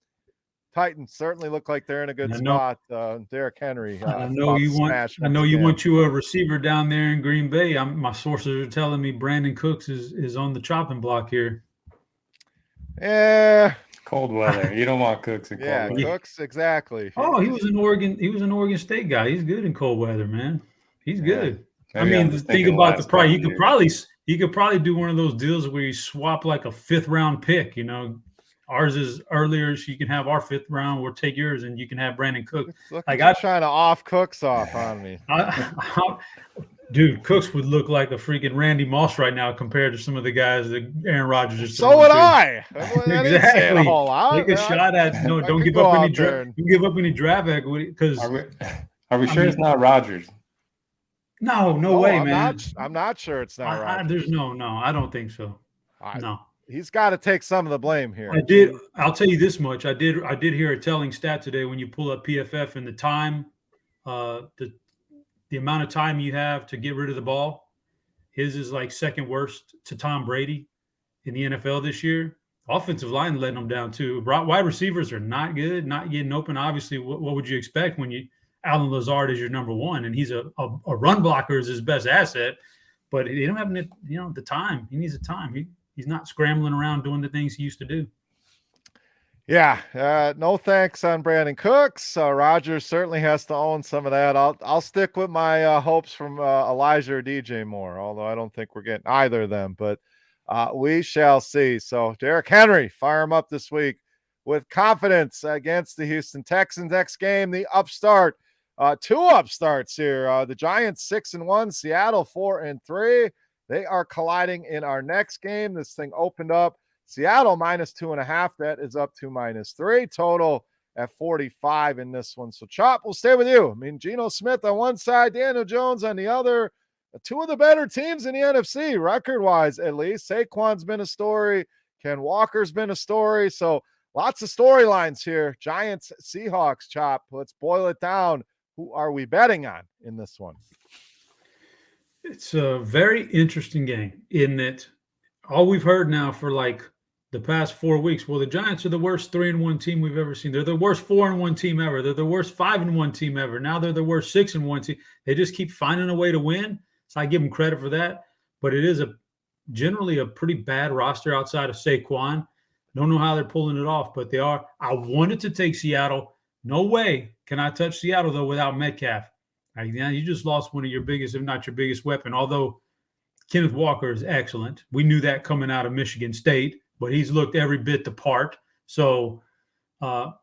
Titans certainly look like they're in a good spot. Derrick Henry. I know you want you a receiver down there in Green Bay. My sources are telling me Brandon Cooks is on the chopping block here. Yeah. Cold weather. You don't want Cooks in cold weather. Yeah, Cooks, exactly. Oh, he was an Oregon State guy. He's good in cold weather, man. He's good. Yeah. I mean, think about the price. He could probably do one of those deals where you swap like a 5th round pick. Ours is earlier, so you can have our 5th round. We'll take yours, and you can have Brandon Cook. I'm trying to off Cooks off on me. Dude, Cooks would look like a freaking Randy Moss right now compared to some of the guys that Aaron Rodgers is. So would I. Exactly. Take a shot at don't give up any draft equity because. Are we sure it's not Rodgers? No way, man. I'm not sure it's not Rodgers. I don't think so. No. He's got to take some of the blame here. I'll tell you this much. I did hear a telling stat today when you pull up PFF and the time, the amount of time you have to get rid of the ball. His is like second worst to Tom Brady in the NFL this year. Offensive line letting them down too. Wide receivers are not good, not getting open. Obviously, what would you expect when Alan Lazard is your number 1 and he's a run blocker is his best asset, but they don't have the time. He needs the time. He's not scrambling around doing the things he used to do. Yeah, no thanks on Brandon Cooks. Rodgers certainly has to own some of that. I'll stick with my hopes from Elijah or DJ Moore, although I don't think we're getting either of them, but we shall see. So Derrick Henry, fire him up this week with confidence against the Houston Texans. Next game, the upstart. 2 upstarts here. The Giants 6-1, Seattle 4-3. They are colliding in our next game. This thing opened up Seattle -2.5. That is up to -3. Total at 45 in this one. So Chop, we'll stay with you. I mean, Geno Smith on one side, Daniel Jones on the other. 2 of the better teams in the NFC, record-wise at least. Saquon's been a story. Ken Walker's been a story. So lots of storylines here. Giants, Seahawks, Chop. Let's boil it down. Who are we betting on in this one? It's a very interesting game in that all we've heard now for like the past 4 weeks, well, the Giants are the worst 3-1 team we've ever seen. They're the worst 4-1 team ever. They're the worst 5-1 team ever. Now they're the worst 6-1 team. They just keep finding a way to win. So I give them credit for that. But it is generally a pretty bad roster outside of Saquon. Don't know how they're pulling it off, but they are. I wanted to take Seattle. No way can I touch Seattle, though, without Metcalf. You just lost one of your biggest, if not your biggest weapon, although Kenneth Walker is excellent. We knew that coming out of Michigan State, but he's looked every bit the part. So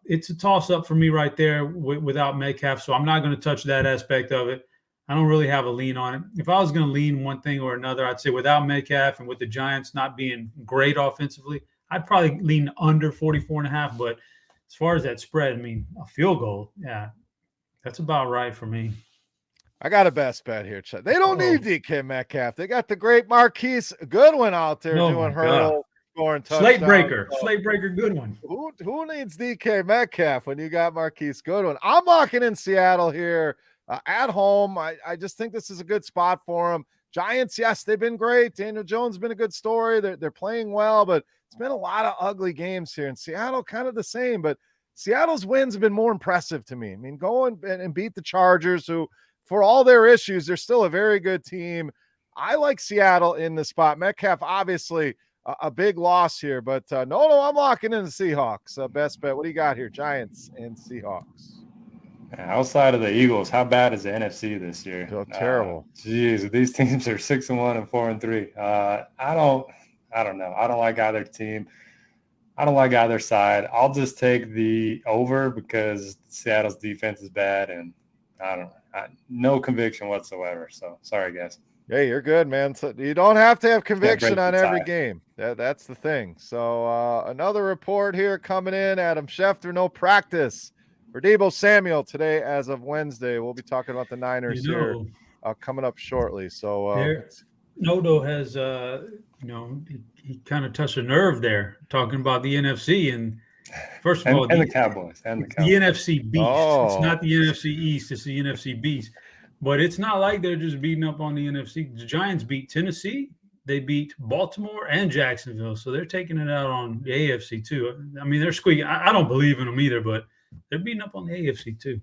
it's a toss-up for me right there without Metcalf, so I'm not going to touch that aspect of it. I don't really have a lean on it. If I was going to lean one thing or another, I'd say without Metcalf and with the Giants not being great offensively, I'd probably lean under 44.5. But as far as that spread, I mean, a field goal, yeah, that's about right for me. I got a best bet here, Chuck. They don't need DK Metcalf. They got the great Marquise Goodwin out there doing hurdles, scoring touchdowns. Slate breaker, good one. Who needs DK Metcalf when you got Marquise Goodwin? I'm locking in Seattle here at home. I just think this is a good spot for them. Giants, yes, they've been great. Daniel Jones has been a good story. They're playing well, but it's been a lot of ugly games here. In Seattle, kind of the same, but Seattle's wins have been more impressive to me. I mean, go and beat the Chargers, who, for all their issues, they're still a very good team. I like Seattle in the spot. Metcalf, obviously, a big loss here, but no, I'm locking in the Seahawks. Best bet. What do you got here? Giants and Seahawks. Outside of the Eagles, how bad is the NFC this year? Oh, terrible. Geez, these teams are 6-1 and 4-3. I don't know. I don't like either team. I don't like either side. I'll just take the over because Seattle's defense is bad, and I don't know. No conviction whatsoever. So sorry, guys. Hey, you're good, man. So you don't have to have conviction on every game. That's the thing. So another report here coming in. Adam Schefter, no practice for Deebo Samuel today as of Wednesday. We'll be talking about the Niners here coming up shortly. So Noto has, he kind of touched a nerve there talking about the NFC and. First of all, the Cowboys and the NFC Beast. It's not the NFC East; it's the NFC Beast. But it's not like they're just beating up on the NFC. The Giants beat Tennessee, they beat Baltimore and Jacksonville, so they're taking it out on the AFC too. I mean, they're squeaking. I don't believe in them either, but they're beating up on the AFC too.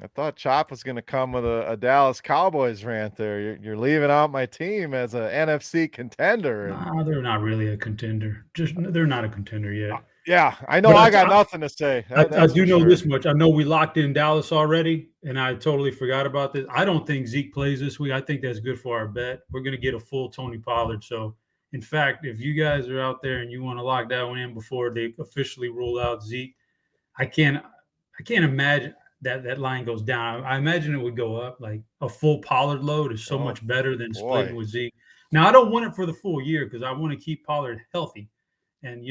I thought Chop was going to come with a Dallas Cowboys rant there. You're leaving out my team as an NFC contender. Nah, they're not really a contender. They're not a contender yet. Yeah, I know. I got nothing to say. I do know this much. I know we locked in Dallas already, and I totally forgot about this. I don't think Zeke plays this week. I think that's good for our bet. We're going to get a full Tony Pollard. So, in fact, if you guys are out there and you want to lock that one in before they officially rule out Zeke, I can't imagine that line goes down. I imagine it would go up. Like a full Pollard load is so much better than splitting with Zeke. Now, I don't want it for the full year because I want to keep Pollard healthy, and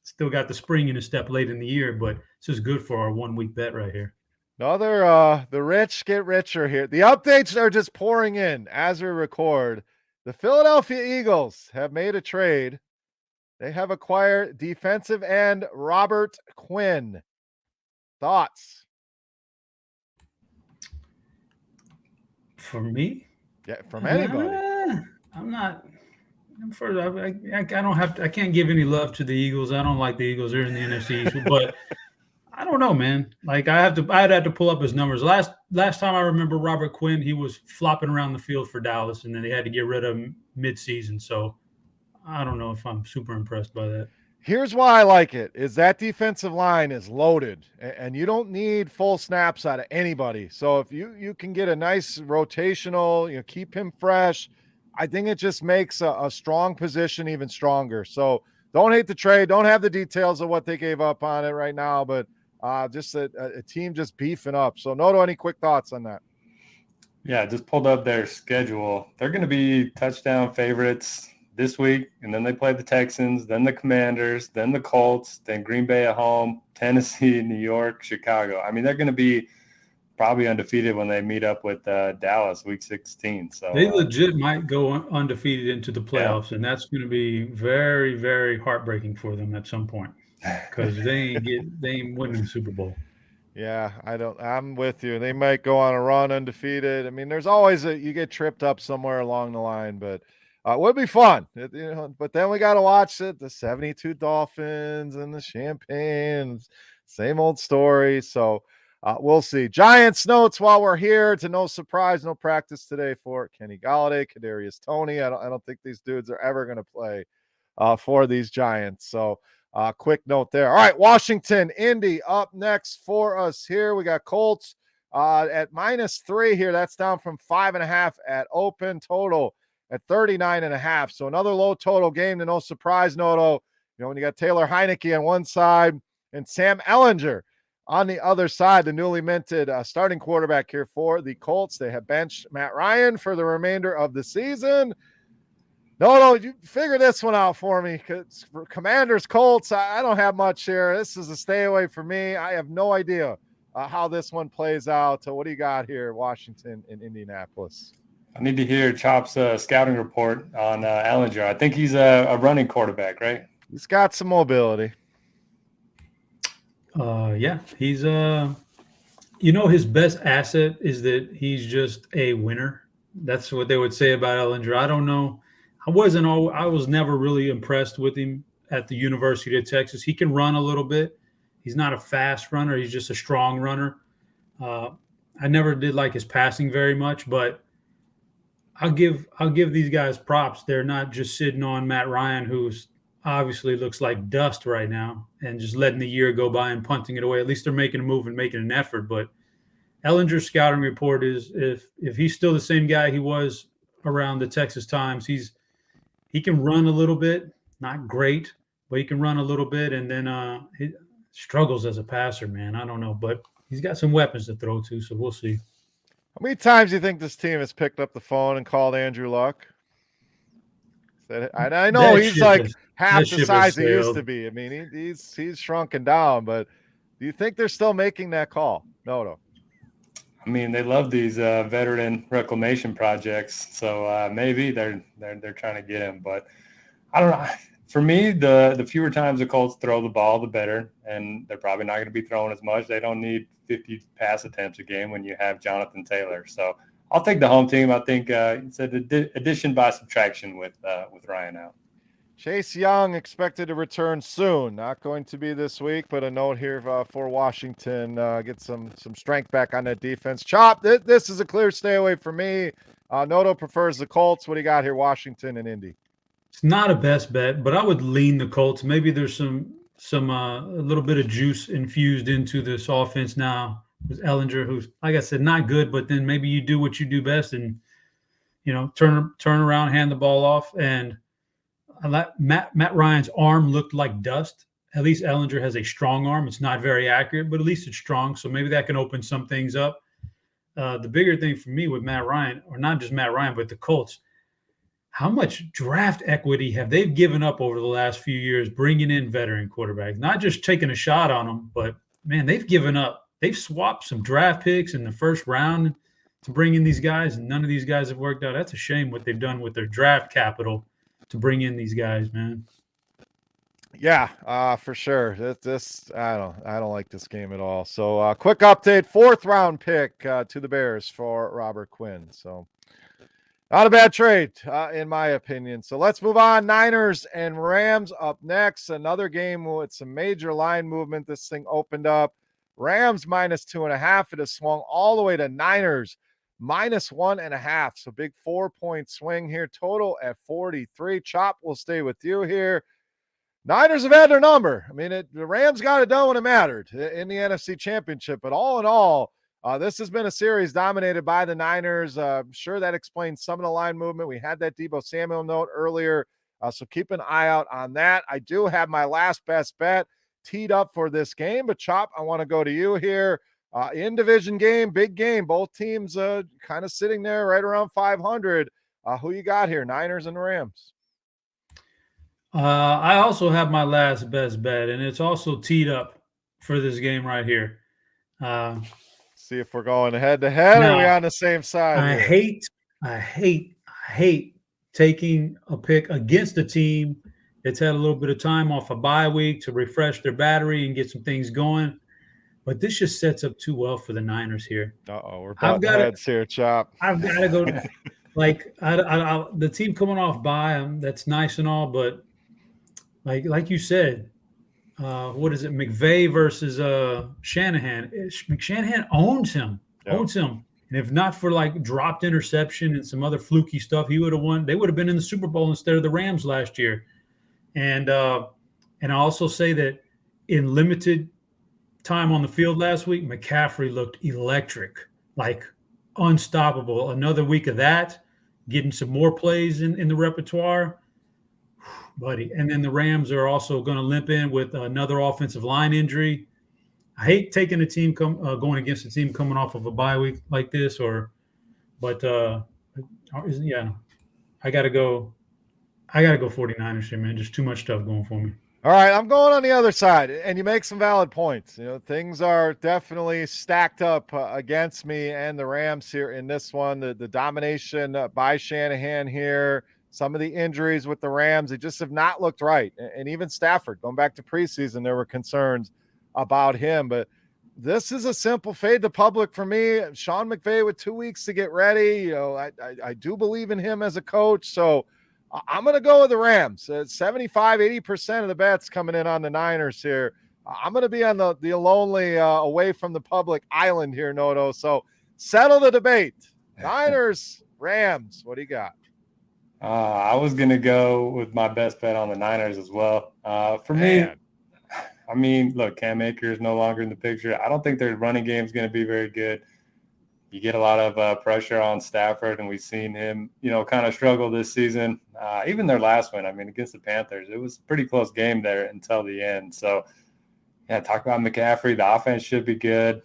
still got the spring in his step late in the year, but it's just good for our 1 week bet right here. The rich get richer here. The updates are just pouring in as we record. The Philadelphia Eagles have made a trade. They have acquired defensive end Robert Quinn. Thoughts? For me? Yeah, from anybody. I don't have to. I can't give any love to the Eagles. I don't like the Eagles. They're in the NFC East, but I don't know, man. Like I'd have to pull up his numbers. Last time I remember Robert Quinn, he was flopping around the field for Dallas, and then they had to get rid of him mid-season. So I don't know if I'm super impressed by that. Here's why I like it: is that defensive line is loaded, and you don't need full snaps out of anybody. So if you can get a nice rotational, keep him fresh. I think it just makes a strong position even stronger. So don't hate the trade. Don't have the details of what they gave up on it right now, but just a team just beefing up. So Noto, any quick thoughts on that? Yeah, just pulled up their schedule. They're going to be touchdown favorites this week, and then they play the Texans, then the Commanders, then the Colts, then Green Bay at home, Tennessee, New York, Chicago. I mean, they're going to be probably undefeated when they meet up with Dallas week 16. So they legit might go undefeated into the playoffs, and that's going to be very, very heartbreaking for them at some point because they ain't winning the Super Bowl. Yeah, I'm with you. They might go on a run undefeated. I mean, there's always you get tripped up somewhere along the line, but it would be fun. But then we got to watch it. The 72 Dolphins and the champagne, same old story. So we'll see. Giants notes while we're here. To no surprise, no practice today for Kenny Golladay, Kadarius Toney. I don't think these dudes are ever going to play for these Giants. So quick note there. All right, Washington, Indy up next for us here. We got Colts at -3 here. That's down from 5.5 at open. Total at 39.5. So another low total game. To no surprise, Noto. When you got Taylor Heineke on one side and Sam Ehlinger On the other side, the newly minted starting quarterback here for the Colts. They have benched Matt Ryan for the remainder of the season. No, you figure this one out for me. Because for Commanders, Colts, I don't have much here. This is a stay away for me. I have no idea how this one plays out. So what do you got here, Washington and Indianapolis? I need to hear Chop's scouting report on Ellinger. I think he's a running quarterback, right? He's got some mobility. Yeah, he's his best asset is that he's just a winner. That's what they would say about Ellinger. I don't know. I was never really impressed with him at the University of Texas. He can run a little bit. He's not a fast runner. He's just a strong runner. I never did like his passing very much, but I'll give these guys props. They're not just sitting on Matt Ryan, who's obviously looks like dust right now, and just letting the year go by and punting it away. At least they're making a move and making an effort. But Ellinger's scouting report is if he's still the same guy he was around the Texas times, he can run a little bit, not great, but he can run a little bit, and then he struggles as a passer, man. I don't know, but he's got some weapons to throw to, so we'll see. How many times do you think this team has picked up the phone and called Andrew Luck? I know he's like half the size he used to be. I mean, he's shrunken down, but do you think they're still making that call? No. I mean, they love these veteran reclamation projects, so maybe they're trying to get him. But I don't know. For me, the fewer times the Colts throw the ball, the better, and they're probably not going to be throwing as much. They don't need 50 pass attempts a game when you have Jonathan Taylor. So I'll take the home team. I think it's an addition by subtraction with Ryan out. Chase Young expected to return soon. Not going to be this week, but a note here for Washington. Get some strength back on that defense. Chop, this is a clear stay away for me. Noto prefers the Colts. What do you got here, Washington and Indy? It's not a best bet, but I would lean the Colts. Maybe there's some a little bit of juice infused into this offense now with Ellinger, who's, like I said, not good, but then maybe you do what you do best and, turn around, hand the ball off. And Matt Ryan's arm looked like dust. At least Ellinger has a strong arm. It's not very accurate, but at least it's strong. So maybe that can open some things up. The bigger thing for me with Matt Ryan, or not just Matt Ryan, but the Colts, how much draft equity have they given up over the last few years bringing in veteran quarterbacks? Not just taking a shot on them, but, man, they've swapped some draft picks in the first round to bring in these guys, and none of these guys have worked out. That's a shame what they've done with their draft capital to bring in these guys, man. Yeah, for sure. This I don't like this game at all. So quick update, 4th round pick to the Bears for Robert Quinn. So not a bad trade, in my opinion. So let's move on. Niners and Rams up next. Another game with some major line movement. This thing opened up. Rams -2.5. It has swung all the way to Niners -1.5. So big 4-point swing here. Total at 43. Chop will stay with you here. Niners have had their number. I mean, the Rams got it done when it mattered in the NFC Championship. But all in all, this has been a series dominated by the Niners. I'm sure that explains some of the line movement. We had that Deebo Samuel note earlier, so keep an eye out on that. I do have my last best bet teed up for this game, but Chop, I want to go to you here. In division game, big game. Both teams kind of sitting there right around 500. Who you got here, Niners and Rams? I also have my last best bet, and it's also teed up for this game right here. See if we're going head to head, or are we on the same side? I hate taking a pick against a team that's had a little bit of time off a bye week to refresh their battery and get some things going. But this just sets up too well for the Niners here. We're butting heads here, Chop. I've got to go. The team coming off bye, that's nice and all, but like you said, what is it? McVay versus Shanahan. Shanahan owns him. And if not for dropped interception and some other fluky stuff, he would have won. They would have been in the Super Bowl instead of the Rams last year. And I also say that in limited time on the field last week, McCaffrey looked electric, unstoppable. Another week of that, getting some more plays in the repertoire. Buddy. And then the Rams are also going to limp in with another offensive line injury. I hate taking a team going against a team coming off of a bye week like this, but yeah, I gotta go 49ers here, man. Just too much stuff going for me. All right, I'm going on the other side, and you make some valid points. Things are definitely stacked up against me and the Rams here in this one. The domination by Shanahan here, some of the injuries with the Rams, they just have not looked right. And even Stafford, going back to preseason, there were concerns about him. But this is a simple fade to public for me. Sean McVay with 2 weeks to get ready. I do believe in him as a coach, so I'm going to go with the Rams. 75, 80% of the bets coming in on the Niners here. I'm going to be on the lonely, away from the public island here, Noto. So settle the debate. Niners, Rams, what do you got? I was going to go with my best bet on the Niners as well. For me, I mean, look, Cam Akers is no longer in the picture. I don't think their running game is going to be very good. You get a lot of pressure on Stafford, and we've seen him, kind of struggle this season. Even their last win, I mean, against the Panthers, it was a pretty close game there until the end. So, yeah, talk about McCaffrey. The offense should be good.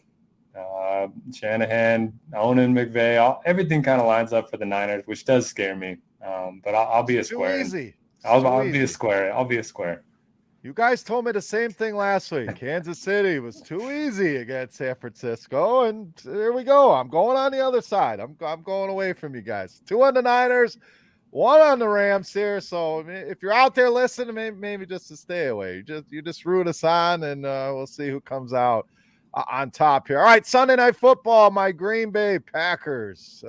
Shanahan, owning McVay, everything kind of lines up for the Niners, which does scare me. But I'll be a square. Too easy. I'll be a square. I'll be a square. You guys told me the same thing last week. Kansas City was too easy against San Francisco, and here we go. I'm going on the other side. I'm going away from you guys. 2 on the Niners, 1 on the Rams here. So if you're out there listening, maybe just to stay away. You just root us on, and we'll see who comes out on top here. All right, Sunday Night Football. My Green Bay Packers.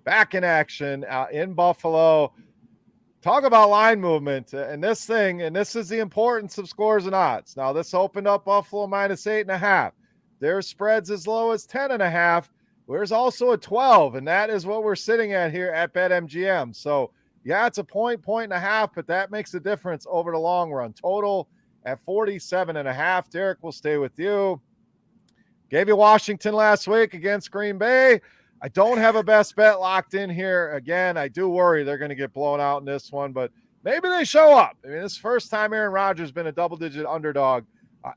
Back in action in Buffalo. Talk about line movement and this is the importance of scores and odds. Now, this opened up Buffalo -8.5. Their spreads as low as 10.5. There's also a 12, and that is what we're sitting at here at BetMGM. So, yeah, it's a point and a half, but that makes a difference over the long run. Total at 47.5. Derek, will stay with you. Gave you Washington last week against Green Bay. I don't have a best bet locked in here. Again, I do worry they're going to get blown out in this one, but maybe they show up. I mean, this is the first time Aaron Rodgers has been a double-digit underdog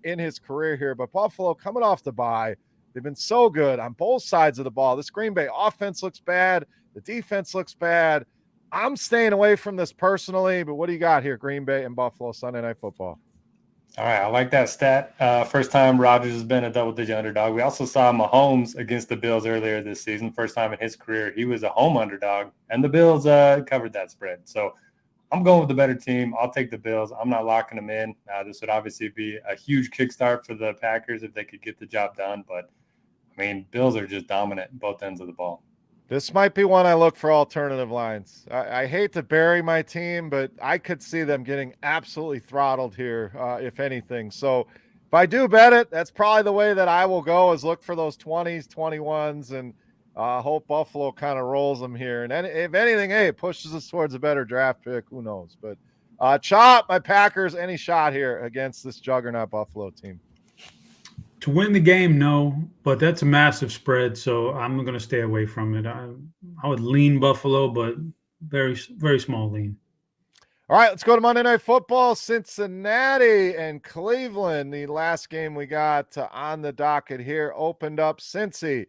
in his career here, but Buffalo coming off the bye, they've been so good on both sides of the ball. This Green Bay offense looks bad. The defense looks bad. I'm staying away from this personally, but what do you got here, Green Bay and Buffalo Sunday Night Football? All right, I like that stat. First time Rodgers has been a double-digit underdog. We also saw Mahomes against the Bills earlier this season. First time in his career, he was a home underdog, and the Bills covered that spread. So I'm going with the better team. I'll take the Bills. I'm not locking them in. This would obviously be a huge kickstart for the Packers if they could get the job done. But, I mean, Bills are just dominant both ends of the ball. This might be one I look for alternative lines. I hate to bury my team, but I could see them getting absolutely throttled here, if anything. So if I do bet it, that's probably the way that I will go, is look for those 20s, 21s, and hope Buffalo kind of rolls them here. And if anything, hey, it pushes us towards a better draft pick. Who knows? But Chop, my Packers, any shot here against this juggernaut Buffalo team? To win the game, no, but that's a massive spread, so I'm going to stay away from it. I would lean Buffalo, but very, very small lean. All right, let's go to Monday Night Football. Cincinnati and Cleveland, the last game we got on the docket here, opened up Cincy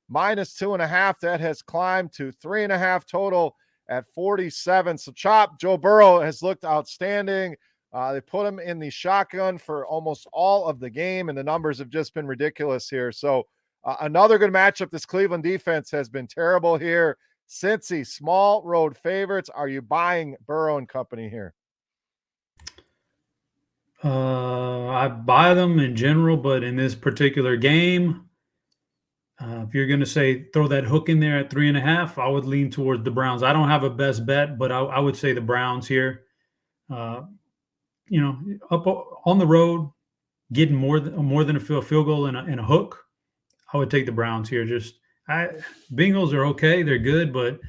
-2.5. That has climbed to 3.5 total at 47. So, Chop, Joe Burrow has looked outstanding. They put him in the shotgun for almost all of the game, and the numbers have just been ridiculous here. So another good matchup. This Cleveland defense has been terrible here. Cincy, small road favorites. Are you buying Burrow and company here? I buy them in general, but in this particular game, if you're going to say throw that hook in there at 3.5, I would lean towards the Browns. I don't have a best bet, but I would say the Browns here. Up on the road, getting more than a field goal and a hook, I would take the Browns here. Bengals are okay, they're good, but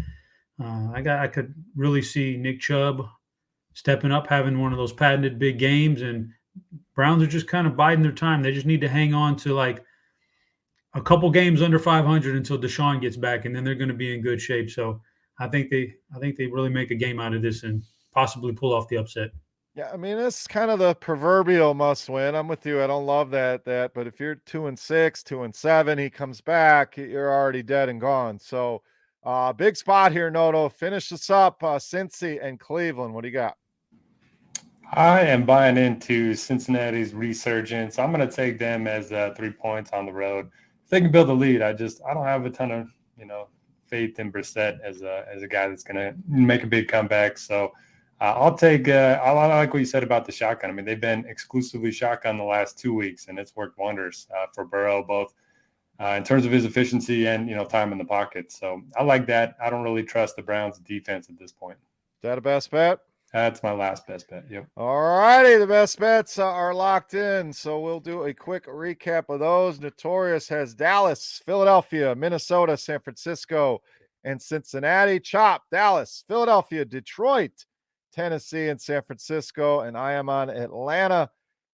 I could really see Nick Chubb stepping up, having one of those patented big games, and Browns are just kind of biding their time. They just need to hang on to like a couple games under 500 until Deshaun gets back, and then they're going to be in good shape. So I think they really make a game out of this and possibly pull off the upset. Yeah, I mean, it's kind of the proverbial must win. I'm with you. I don't love that, but if you're 2-6, 2-7, he comes back, you're already dead and gone. So, big spot here, Noto. Finish this up, Cincy and Cleveland. What do you got? I am buying into Cincinnati's resurgence. I'm going to take them as 3 points on the road. If they can build a lead, I don't have a ton of faith in Brissett as a guy that's going to make a big comeback. So I'll take. I like what you said about the shotgun. I mean, they've been exclusively shotgun the last 2 weeks, and it's worked wonders for Burrow, both in terms of his efficiency and time in the pocket. So I like that. I don't really trust the Browns' defense at this point. Is that a best bet? That's my last best bet. Yep. All righty, the best bets are locked in. So we'll do a quick recap of those. Notorious has Dallas, Philadelphia, Minnesota, San Francisco, and Cincinnati. Chop, Dallas, Philadelphia, Detroit, Tennessee, and San Francisco. And I am on Atlanta,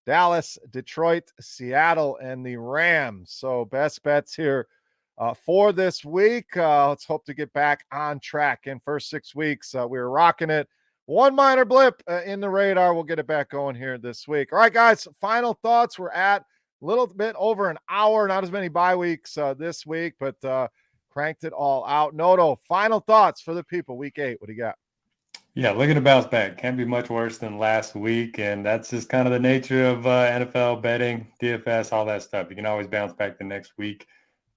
Dallas, Detroit, Seattle, and the Rams. So best bets here for this week. Let's hope to get back on track. In first 6 weeks, we were rocking it. One minor blip in the radar. We'll get it back going here this week. All right, guys, final thoughts. We're at a little bit over an hour, not as many bye weeks this week, but cranked it all out. Noto, final thoughts for the people. Week 8, what do you got? Yeah, looking to bounce back. Can't be much worse than last week, and that's just kind of the nature of NFL betting, DFS, all that stuff. You can always bounce back the next week.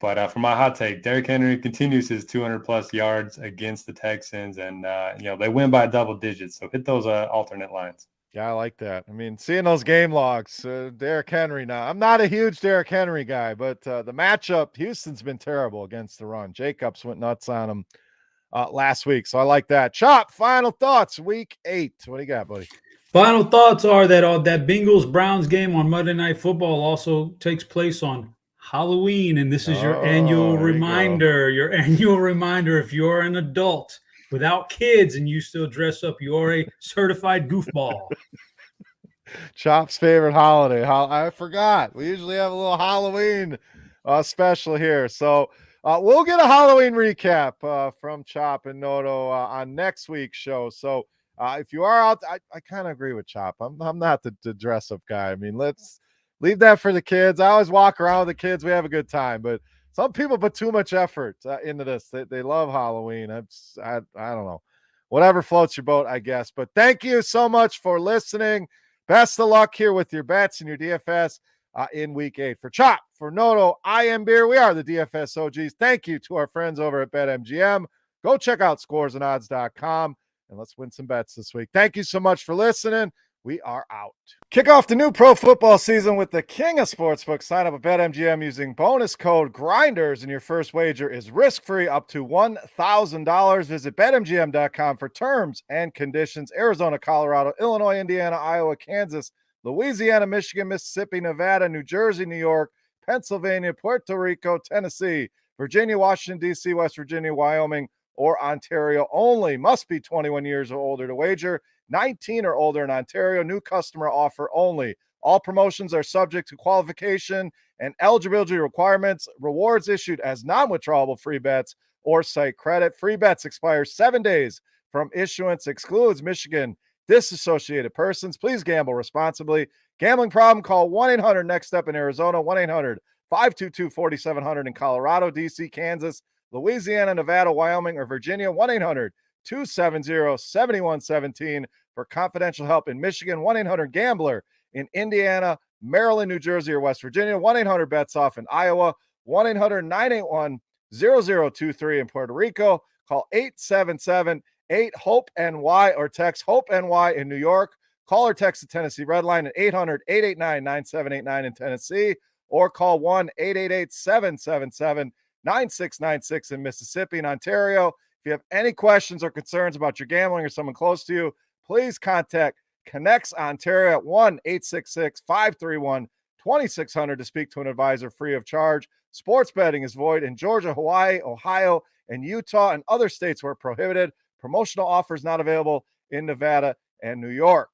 But for my hot take, Derrick Henry continues his 200-plus yards against the Texans, and they win by double digits. So hit those alternate lines. Yeah, I like that. I mean, seeing those game logs, Derrick Henry now. I'm not a huge Derrick Henry guy, but the matchup, Houston's been terrible against the run. Jacobs went nuts on him last week, so I like that. Chop, final thoughts, week 8. What do you got, buddy? Final thoughts are that Bengals-Browns game on Monday Night Football also takes place on Halloween, and this is your annual reminder. Your annual reminder, if you're an adult without kids and you still dress up, you're a certified goofball. Chop's favorite holiday. I forgot. We usually have a little Halloween special here. So we'll get a Halloween recap from Chop and Noto on next week's show. So if you are out, I kind of agree with Chop. I'm not the dress up guy. I mean, let's leave that for the kids. I always walk around with the kids. We have a good time, but some people put too much effort into this. They love Halloween. I don't know. Whatever floats your boat, I guess. But thank you so much for listening. Best of luck here with your bets and your DFS in week 8. For Chop, for Noto, I am Beer. We are the DFS OGs. Thank you to our friends over at BetMGM. Go check out scoresandodds.com and let's win some bets this week. Thank you so much for listening. We are out. Kick off the new pro football season with the king of sportsbooks. Sign up at BetMGM using bonus code GRINDERS, and your first wager is risk-free up to $1,000. Visit BetMGM.com for terms and conditions. Arizona, Colorado, Illinois, Indiana, Iowa, Kansas, Louisiana, Michigan, Mississippi, Nevada, New Jersey, New York, Pennsylvania, Puerto Rico, Tennessee, Virginia, Washington, D.C., West Virginia, Wyoming, or Ontario only. Must be 21 years or older to wager. 19 or older in Ontario. New customer offer only. All promotions are subject to qualification and eligibility requirements. Rewards issued as non-withdrawable free bets or site credit. Free bets expire 7 days from issuance. Excludes Michigan disassociated persons. Please gamble responsibly. Gambling problem? Call 1-800-NEXT-STEP in Arizona. 1-800-522-4700 in Colorado, D.C., Kansas, Louisiana, Nevada, Wyoming, or Virginia. 1-800-270-7117 for confidential help in Michigan. 1-800-GAMBLER in Indiana, Maryland, New Jersey, or West Virginia. 1-800-BETS-OFF in Iowa. 1-800-981-0023 in Puerto Rico. Call 877-8-HOPE-NY or text HOPE-NY in New York. Call or text the Tennessee Red Line at 800-889-9789 in Tennessee, or call 1-888-777-9696 in Mississippi and Ontario. If you have any questions or concerns about your gambling or someone close to you, please contact Connects Ontario at 1-866-531-2600 to speak to an advisor free of charge. Sports betting is void in Georgia, Hawaii, Ohio, and Utah, and other states where prohibited. Promotional offers not available in Nevada and New York.